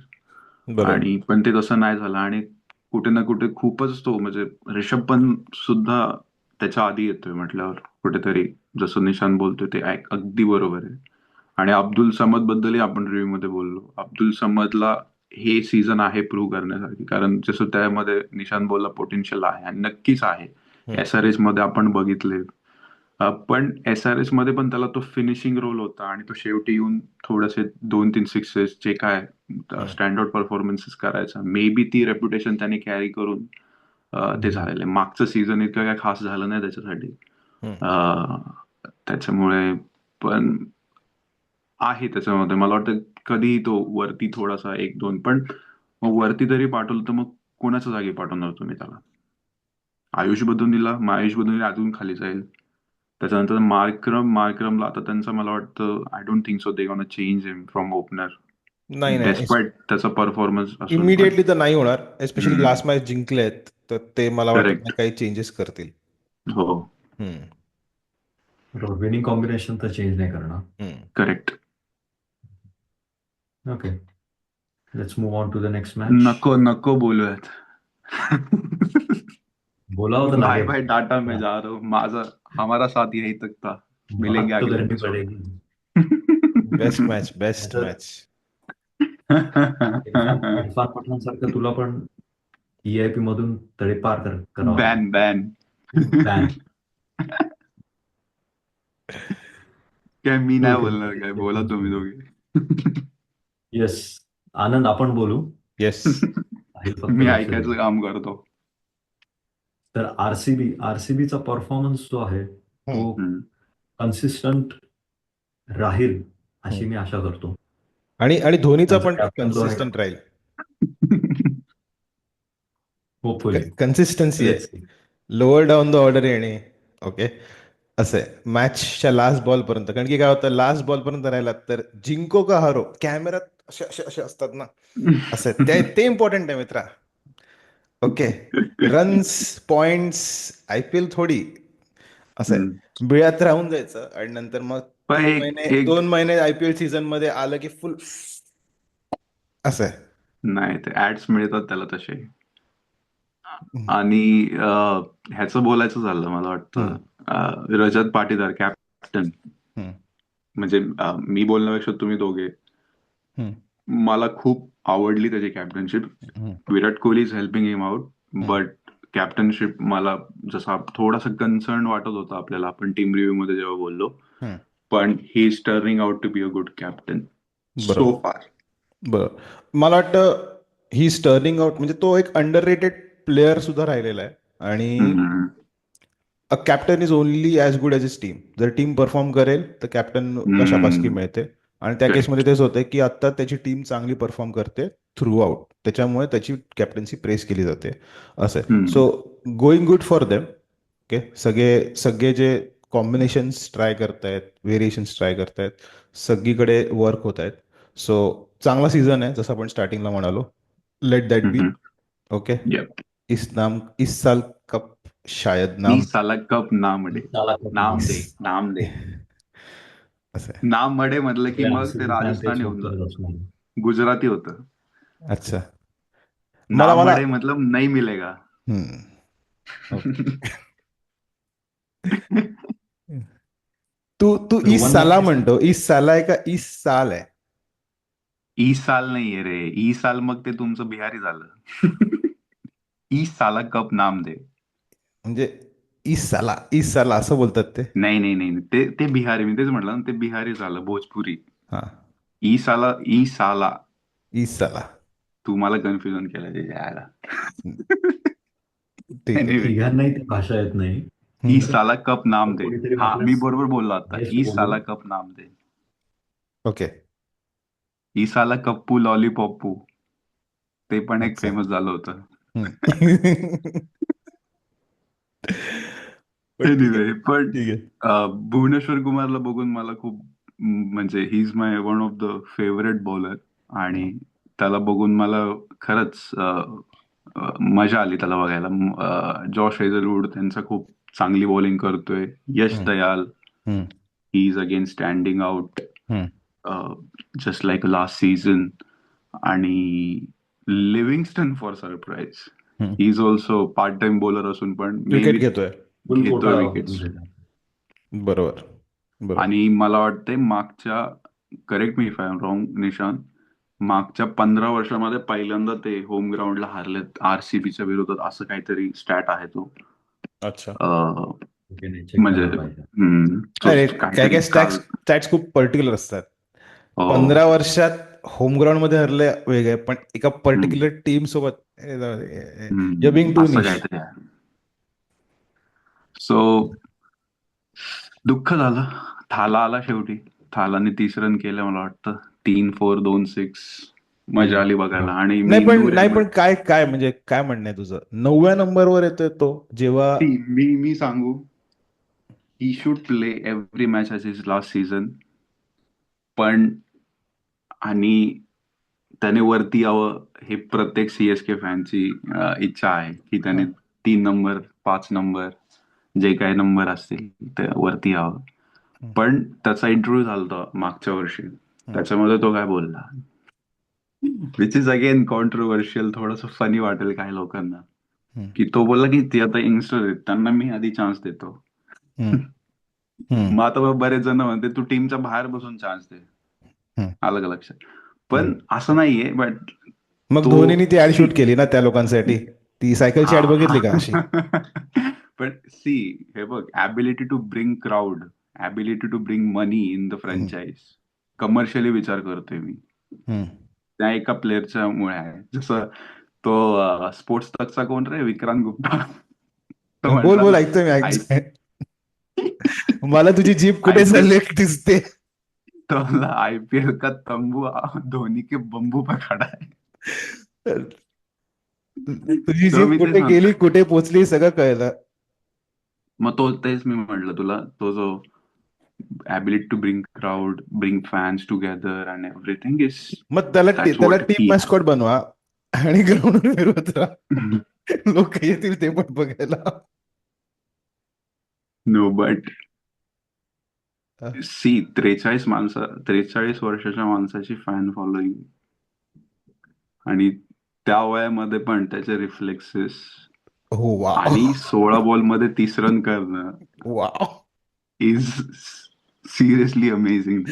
बरोबर. आणि पण ते तसं नाही झालं आणि कुठे ना कुठे खूपच तो म्हणजे ऋषभ पंत सुद्धा त्याच्या आधी येतोय म्हटल्यावर कुठेतरी जसं निशांत बोलतोय ते अगदी बरोबर आहे. आणि अब्दुल समद बद्दलही आपण रिव्ह्यू मध्ये बोललो. अब्दुल समदला हे सीझन आहे प्रूव्ह करण्यासाठी, कारण जसं त्यामध्ये निशांत बोलला पोटेन्शियल आहे आणि नक्कीच आहे. SRH मध्ये आपण बघितले, पण SRH मध्ये पण त्याला तो फिनिशिंग रोल होता आणि तो शेवटी येऊन थोडेसे 2-3 सिक्सेस जे काय स्टँडर्ड परफॉर्मन्सेस करायचा. मे बी ती रेप्युटेशन त्याने कॅरी करून ते झालेलं आहे. मागचं सीझन इतकं काय खास झालं नाही त्याच्यासाठी. त्याच्यामुळे पण आहे त्याच्यामध्ये मला वाटतं कधीही तो वरती थोडासा 1-2, पण मग वरती तरी पाठवलं तर मग कोणाच्या जागी पाठवणार तुम्ही त्याला? आयुष बदोनी अजून खाली जाईल. त्याच्यानंतर मार्क्रमला आता त्यांचं मला वाटतं I don't think so they gonna change him from opener नाही नाही, डेस्पाइट त्याचा परफॉर्मन्स असून पण. इमिडिएटली तर नाही होणार. एस्पेशली लास्ट मॅच जिंकले आहेत तर ते मला वाटत करेक्ट. नाही काही चेंजेस करतील. हो. बरोबर, विनिंग कॉम्बिनेशन तर चेंज नाही करणार. Correct. Okay, let's move on to the next match. नको बोलूयात. बोला होता बाय लागेल. बाय टाटा, मैं जा रहा हूँ. हमारा साथ यही तक था. मिलेंगे बात तो अगले करनी एपिसोड में. पडेगी. Best match. इरफान पठाण सारखं तुला पण EIP मधून तळेपार करावं लागेल. बॅन. बॅन. काय मी नाही ओके. बोलणार, काय बोला तुम्ही दोघे. येस, आनंद आपण बोलू. येस. साहिल फक्त मी लक्ष ऐकायचं दे. काम करतो. तर आरसीबीचा परफॉर्मन्स जो आहे तो हम्म. कन्सिस्टंट राहील अशी मी आशा करतो. आणि आणि धोनीचा त्यांचा पण कॅप्टन जो आहे, कन्सिस्टंट राहील. होपफुली कन्सिस्टन्सी लेट्स आहे. लोअर डाऊन द ऑर्डर येणे. ओके, असं आहे मॅचच्या लास्ट बॉल पर्यंत. कारण की काय होतं, लास्ट बॉल पर्यंत राहिला तर जिंको का हारो कॅमेऱ्यात असे असे असे असतात ना, असं ते इम्पॉर्टंट आहे मित्रा. ओके, रन्स पॉइंट्स IPL थोडी असं हम्म. आहे बिळात राहून जायचं आणि नंतर मग पण दोन एक महिने एक 2 महिने IPL सीझन मध्ये आलं की फुल असं आहे. नाही, ते ऍड्स मिळतात त्याला तसे. आणि ह्याचं बोलायचं झालं मला वाटतं, रजत पाटीदार कॅप्टन. हम्म, म्हणजे मी बोलण्यापेक्षा तुम्ही दोघे, हम्म, मला खूप आवडली त्याची captainship. Hmm, Virat Kohli is helping him out, hmm. But captainship मला जसा थोडासा कन्सर्न वाटत होता आपल्याला, आपण टीम रिव्ह्यू मध्ये जेव्हा बोललो. हम्म. पण he is turning out to be a good captain so बरोबर. फार. बरं, मला वाटतं ही टर्निंग आउट म्हणजे तो एक अंडर रेटेड प्लेअर सुद्धा राहिलेला आहे. आणि हम्म. A captain is only as good as is team. जर टीम परफॉर्म करेल तर कॅप्टनला शाबासकी हम्म. मिळते. आणि त्या करेक्ट. केसमध्ये तेच होते की आता त्याची टीम चांगली परफॉर्म करते थ्रू आउट, त्याच्यामुळे त्याची कॅप्टन्सी प्रेस केली जाते असं आहे. हम्म. So going good for them. Okay, सगळे सगळे जे कॉम्बिनेशन्स ट्राय करतायत, व्हेरिएशन्स ट्राय करतायत, सगळीकडे वर्क होत आहेत. सो चांगला सीझन आहे जसं आपण स्टार्टिंगला म्हणालो. लेट दॅट बी. हम्म. ओके. Yep. इस साल कप शायद नाम 30 साला कप नामडे. त्याला खूप नाम नाम. दे, नाम दे. असं आहे. नामडे म्हटलं की सगळे मग ते RCB फॅन तेच राजस्थानी होऊन म्हणतात जात. असणार. गुजराती होतं. अच्छा. मला मला नामडे मतलब नहीं मिलेगा. हम्म, ओके. तू तू इस ध्रुवांना साला किती साल? म्हणतो, इस साला आहे का इस साल आहे? ई साल नाहीये रे. ई साल मग ते तुमचं बिहारी झालं. ई साला कप नाम दे. म्हणजे इस साला असं बोलतात ते. नाही नाही नाही नाही. ते बिहारी, मी तेच म्हटलं ना, ते बिहारी झालं भोजपुरी. हा, ई साला. इस साला. तू मला कन्फ्युजन केलं त्याच्या यायला. ठीक आहे. एनिवे, तिघांनाही ती भाषा येत नाही. ई हम्म, साला कप नाम तर दे. कोणीतरी हा, मी वाटल्यास बरोबर बोललो आता. गेस्ट ई बोलू. साला कप नाम दे. ओके. ई साला कप्पू लॉलीपॉप्पू. ते पण एक अच्छा. फेमस झालं होतं. हम्म. पण ठीक आहे. एनिवे, पण ठीक आहे. भुवनेश्वर कुमारला बघून मला खूप म्हणजे he is my one of the favourite bowler. आणि त्याला बघून मला खरंच मजा आली त्याला बघायला. जॉश हेझलवूड त्यांचा खूप चांगली बॉलिंग करतोय. यश हम्म, दयाल, हम्म, he is again standing out हम्म, जस्ट लाईक लास्ट सीझन. आणि लिव्हिंगस्टन फॉर सरप्राईज, हम्म. He is also part time bowler असून पण मे विकेट बी घेतोय. फुल कोटा घेतोय विकेट्स. घेतात. बरोबर, बरोबर. आणि मला वाटतंय मागच्या, correct me if I am wrong Nishant, मागच्या 15 वर्षामध्ये पहिल्यांदा ते होम ग्राउंडला हारलेत आरसीबीच्या विरोधात, असं काहीतरी स्टॅट आहे तो. अच्छा. ओके, नाही चेक म्हणजे करायला पाहिजे. अरे काय काहीतरी काय काल. स्टॅट्स खूप पर्टिक्युलर असतात. हो. 15 वर्षात होम ग्राउंड मध्ये हरले वेगळे, पण एका हम्म. पर्टिक्युलर टीम सोबत यू बिंग टू असं निश. काहीतरी आहे. सो दुःख झालं. थाला आला शेवटी. थालाने 30 रन केले मला वाटतं. 3-4, 2-6. मजा आली बघायला. आणि नाही पण काय काय म्हणजे काय म्हणणं आहे तुझं? 9व्या नंबरवर येतोय तो जेव्हा. मी सांगू, he should play every match as his last season. पण आणि त्याने वरती यावं हे प्रत्येक सीएसके फॅनची इच्छा आहे की त्याने 3 नंबर, 5 नंबर, जे काही नंबर असतील ते वरती यावं. पण त्याचा इंटरव्ह्यू झाला होता मागच्या वर्षी. त्याच्यामध्ये तो काय बोलला, विच इज अगेन कॉन्ट्रोवर्शियल, थोडंसं फनी वाटेल काही लोकांना, हम्म, की तो बोलला की ते आता यंगस्टर आहेत, त्यांना मी आधी चान्स देतो. हम्म, हम्म, मग आता बरेच जण म्हणते तू टीमच्या बाहेर बसून चान्स दे. हम्म, आलं का लक्षात? हम्म. पण असं नाहीये. बट मग तो धोनीने ती ऍड सी शूट केली ना त्या लोकांसाठी. ती सायकलची हा ऍड बघितली का अशी? हा. पण सी, हे बघ, ability to bring crowd, ability to bring money in the hmm, franchise, commercially विचार करतोय मी. हम्म. त्या एका प्लेअरच्या मुळे आहे. जसं तो स्पोर्ट्स तकचा कोण रे, विक्रांत गुप्ता. तो बोल म्हटला बोल, ना, ऐकतोय मी, आय ऐकतोय. मला तुझी जीप कुठे आयपीएल, चालली दिसते. तो आईपीएल का तंबू धोनी के बंबू पर खडा है. तुझी तर जीप मी तेच कुठे गेली, म्हणतोय. कुठे पोचली, सगळं कळलं. मग तेच मी म्हटलं तुला, तो जो ability to bring crowd, bring fans together and everything is, मग त्याला that's त्याला what टीम he मॅस्कॉट बनवा आणि ग्राउंडवर फिरवत राहा. has. लोक येतील ते पण बघायला. No, but सी, 43 वर्षाच्या माणसाची फॅन फॉलोईंग, आणि त्या वयामध्ये पण त्याचे रिफ्लेक्सेस, हो, वाव. आणि 16 बॉलमध्ये 30 रन करणं wow. Is seriously amazing.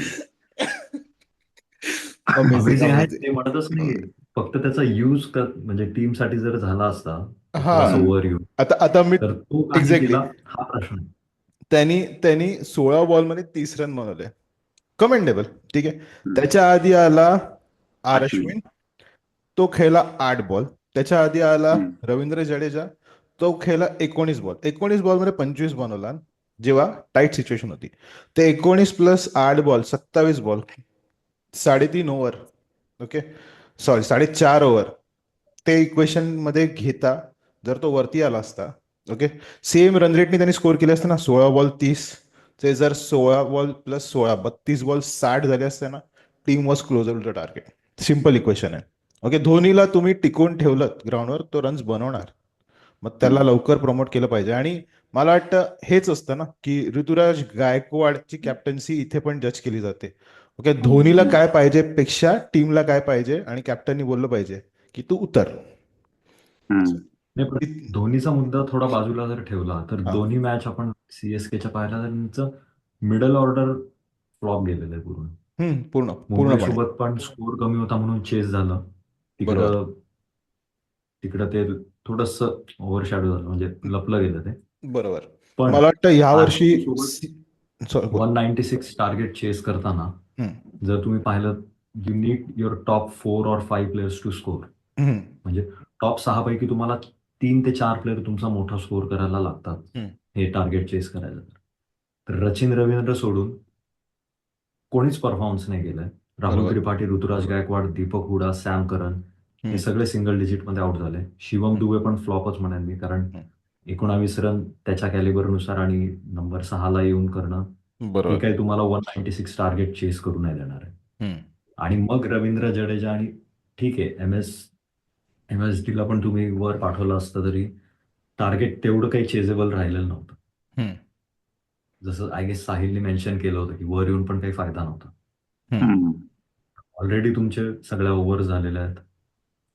Amazing, amazing आहे अमेझिंग. ते म्हणतच नाहीये. फक्त त्याचा यूज म्हणजे टीम साठी जर झाला असता हा, थोडासा ओव्हर यूज, आता आता मी तर तो काही एक्झॅक्टली. केला हा प्रश्न आहे. त्यांनी त्यांनी 16 बॉलमध्ये 30 रन बनवले. कमेंडेबल. ठीक आहे. त्याच्या आधी आला आर अश्विन. अश्विन, तो खेळला 8 बॉल. त्याच्या आधी आला रवींद्र जडेजा, तो खेळला 19 बॉलमध्ये 25 बनवला जेव्हा टाईट सिच्युएशन होती. ते 19 + 8 ball 27 ball 3.5 over. Okay, sorry 4.5 over. ते इक्वेशन मध्ये घेता जर तो वरती आला असता, ओके, सेम रन रेटने त्यांनी स्कोर केले असते ना, 16 बॉल 30, ते जर 16 बॉल + 16 32 बॉल 60 झाले असते ना, team was closer to the target. Simple equation आहे. ओके, धोनीला तुम्ही टिकवून ठेवलं ग्राउंडवर, तो रन्स बनवणार. मग त्याला लवकर प्रमोट केलं पाहिजे. आणि मला वाटतं हेच असतं ना, की ऋतुराज गायकवाडची कॅप्टन्सी इथे पण जज केली जाते. ओके, धोनीला काय पाहिजे पेक्षा टीमला काय पाहिजे, आणि कॅप्टननी बोललं पाहिजे की तू उतर. हम्म. नाही, पण धोनीचा मुद्दा थोडा बाजूला जर ठेवला तर हा. दोन्ही मॅच आपण सीएसकेच्या पाहिल्या तर त्यांचं मिडल ऑर्डर फ्लॉप गेलेलं आहे पूर्ण. मुंबई पूर्णपणे सोबत पण स्कोर कमी होता म्हणून चेस झालं. बरोबर. तिकडं तिकडं ते थोडस ओव्हरशॅडो झालं, म्हणजे लपलं गेलं ते. बरोबर. पण मला वाटतं यावर्षी आरसीबी सोबत बोल. 196 टार्गेट चेस करताना हम्म, जर तुम्ही पाहिलं, you need your top 4 or 5 players to score. Hmm, म्हणजे टॉप 6 पैकी तुम्हाला 3 ते 4 प्लेयर तुमचा मोठा स्कोर करायला लागतात हम्म. हे टार्गेट चेस करायला. तर रचिन रवींद्र सोडून कोणीच परफॉर्मन्स नाही केलाय. राहुल बरोबर. त्रिपाठी, ऋतुराज गायकवाड, दीपक हुडा, सॅम करन हे हम्म, सगळे सिंगल डिजिटमध्ये आउट झाले. शिवम दुबे पण फ्लॉपच म्हणेन मी, कारण हम्म. 19 रन त्याच्या कॅलिबरनुसार आणि नंबर 6ला येऊन करणं हे बरोबर. काही तुम्हाला 196 टार्गेट चेस करू नाही देणार आहे. हम्म, आणि मग रवींद्र जडेजा, आणि ठीक आहे MSDला पण तुम्ही वर पाठवलं असतं तरी टार्गेट तेवढं काही चेजेबल राहिलेलं नव्हतं. हम्म, जसं आय गेस साहिलने मेन्शन केलं होतं की वर येऊन पण काही फायदा नव्हता. हम्म. हम्म. ऑलरेडी तुमचे सगळ्या ओव्हर झालेल्या आहेत.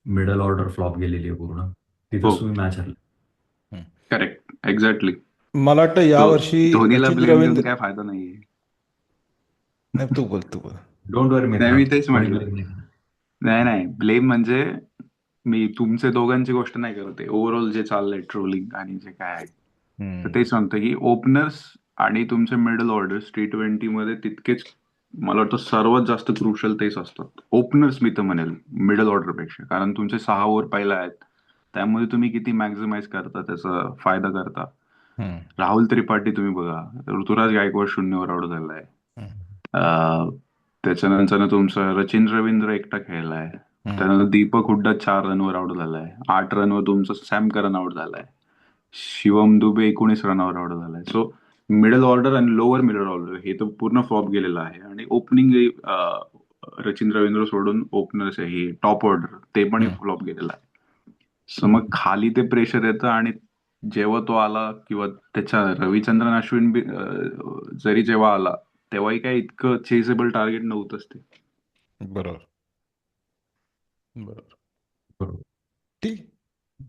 मिडल ऑर्डर फ्लॉप गेलेली आहे पूर्ण. हो, तिथंच तुम्ही मॅच हरले. Correct, exactly. मला वाटतं यावर्षी धोनीला रचिन ब्लेम देऊन रवींद्र. काय फायदा नाहीये. नाही, तू बोल. डोंट वरी नाही, मित्रा, मी तेच कोणी म्हटलं. blame नाही करत. नाही नाही, ब्लेम म्हणजे मी तुमचे दोघांची गोष्ट नाही करत आहे. ओव्हरऑल जे चाललंय ट्रोलिंग आणि जे काय आहे, तर तेच सांगतं की ओपनर्स आणि तुमचे मिडल ऑर्डर्स T20 मध्ये तितकेच, मला वाटतं सर्वात जास्त क्रुशल तेच असतात. ओपनर्स मी तर म्हणेल मिडल ऑर्डर पेक्षा, कारण तुमचे 6 ओव्हर पहिला आहेत, त्यामध्ये तुम्ही किती मॅक्झिमाइज करता, त्याचा फायदा करता. हम्म, राहुल त्रिपाठी तुम्ही बघा, ऋतुराज गायकवाड 0वर आउट झालाय. अं, त्याच्यानंतर तुमचं रचिन रवींद्र एकटा खेळलाय. त्यानंतर दीपक हुड्डा 4 रनवर आउट झालाय. 8 रनवर तुमचं सॅम करन आउट झालाय. शिवम दुबे 19 रनावर आउट झालाय. सो मिडल ऑर्डर आणि लोअर मिडल ऑर्डर हे तर पूर्ण फ्लॉप गेलेलं आहे. आणि ओपनिंग रचिन रवींद्र सोडून ओपनर्स आहे हे टॉप ऑर्डर, ते पण फ्लॉप गेलेलं आहे. सो मग खाली ते प्रेशर येतं, आणि जेव्हा तो आला किंवा त्याच्या रविचंद्रन अश्विन जरी जेव्हा आला, तेव्हाही काय इतकं चेसेबल टार्गेट नव्हतंच ते. बरोबर. बरोबर. ठीक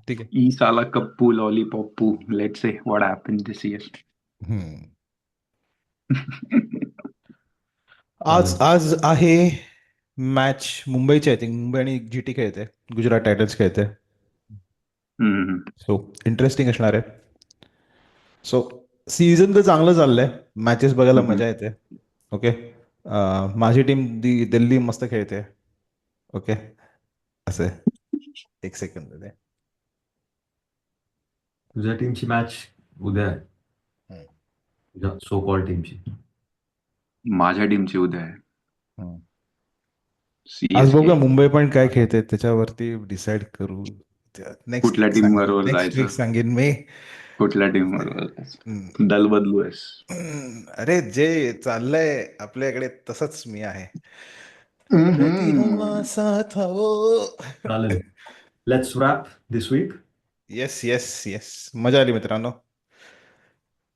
ठीक आहे. ई साला cup lollipop, let's say what happen this year. Hmm. आज चालेल. आज आहे मॅच मुंबईची. आय थिंक मुंबई आणि जीटी खेळते, गुजरात टायटन्स खेळते. सो इंटरेस्टिंग असणार आहे. सो सीझन तर चांगलं चाललंय, मॅचेस बघायला मजा येते. ओके, माझी टीम दिल्ली मस्त खेळते. ओके, असे एक सेकंद दे. तुझ्या टीमची मॅच उद्या आहे, हम्म, तुझ्या सो कॉल टीमची. माझ्या टीमची उद्या आहे हम्म. आज CSK. बघूया मुंबई पण काय खेळते, त्याच्यावरती डिसाईड करू. नेक्स्ट कुठल्या वीक टीम सांगेन, बरोबर नेक्स्ट वीक जायचं, सांगेन मी. कुठल्या टीम बरोबर दल बदलू आहेस. अरे जे चाललंय आपल्याकडे तसंच मी आहे. यदि हवा साथ हो. चालेल. Let's wrap this week. Yes yes yes, मजा आली मित्रांनो.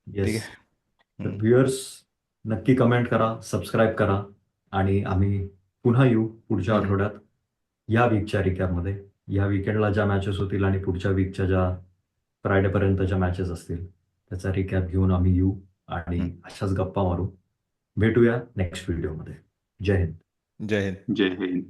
ठीक येस. आहे. तर व्ह्युअर्स, नक्की कमेंट करा, सबस्क्राईब करा, आणि आम्ही पुन्हा येऊ पुढच्या आठवड्यात या वीकच्या रिकॅपमध्ये. या विकेंडला ज्या मॅचेस होतील आणि पुढच्या वीकच्या ज्या फ्रायडेपर्यंतच्या मॅचेस असतील त्याचा रिकॅप घेऊन आम्ही येऊ आणि अशाच गप्पा मारू. भेटूया नेक्स्ट व्हिडिओमध्ये. जय हिंद. जय हिंद. जय हिंद.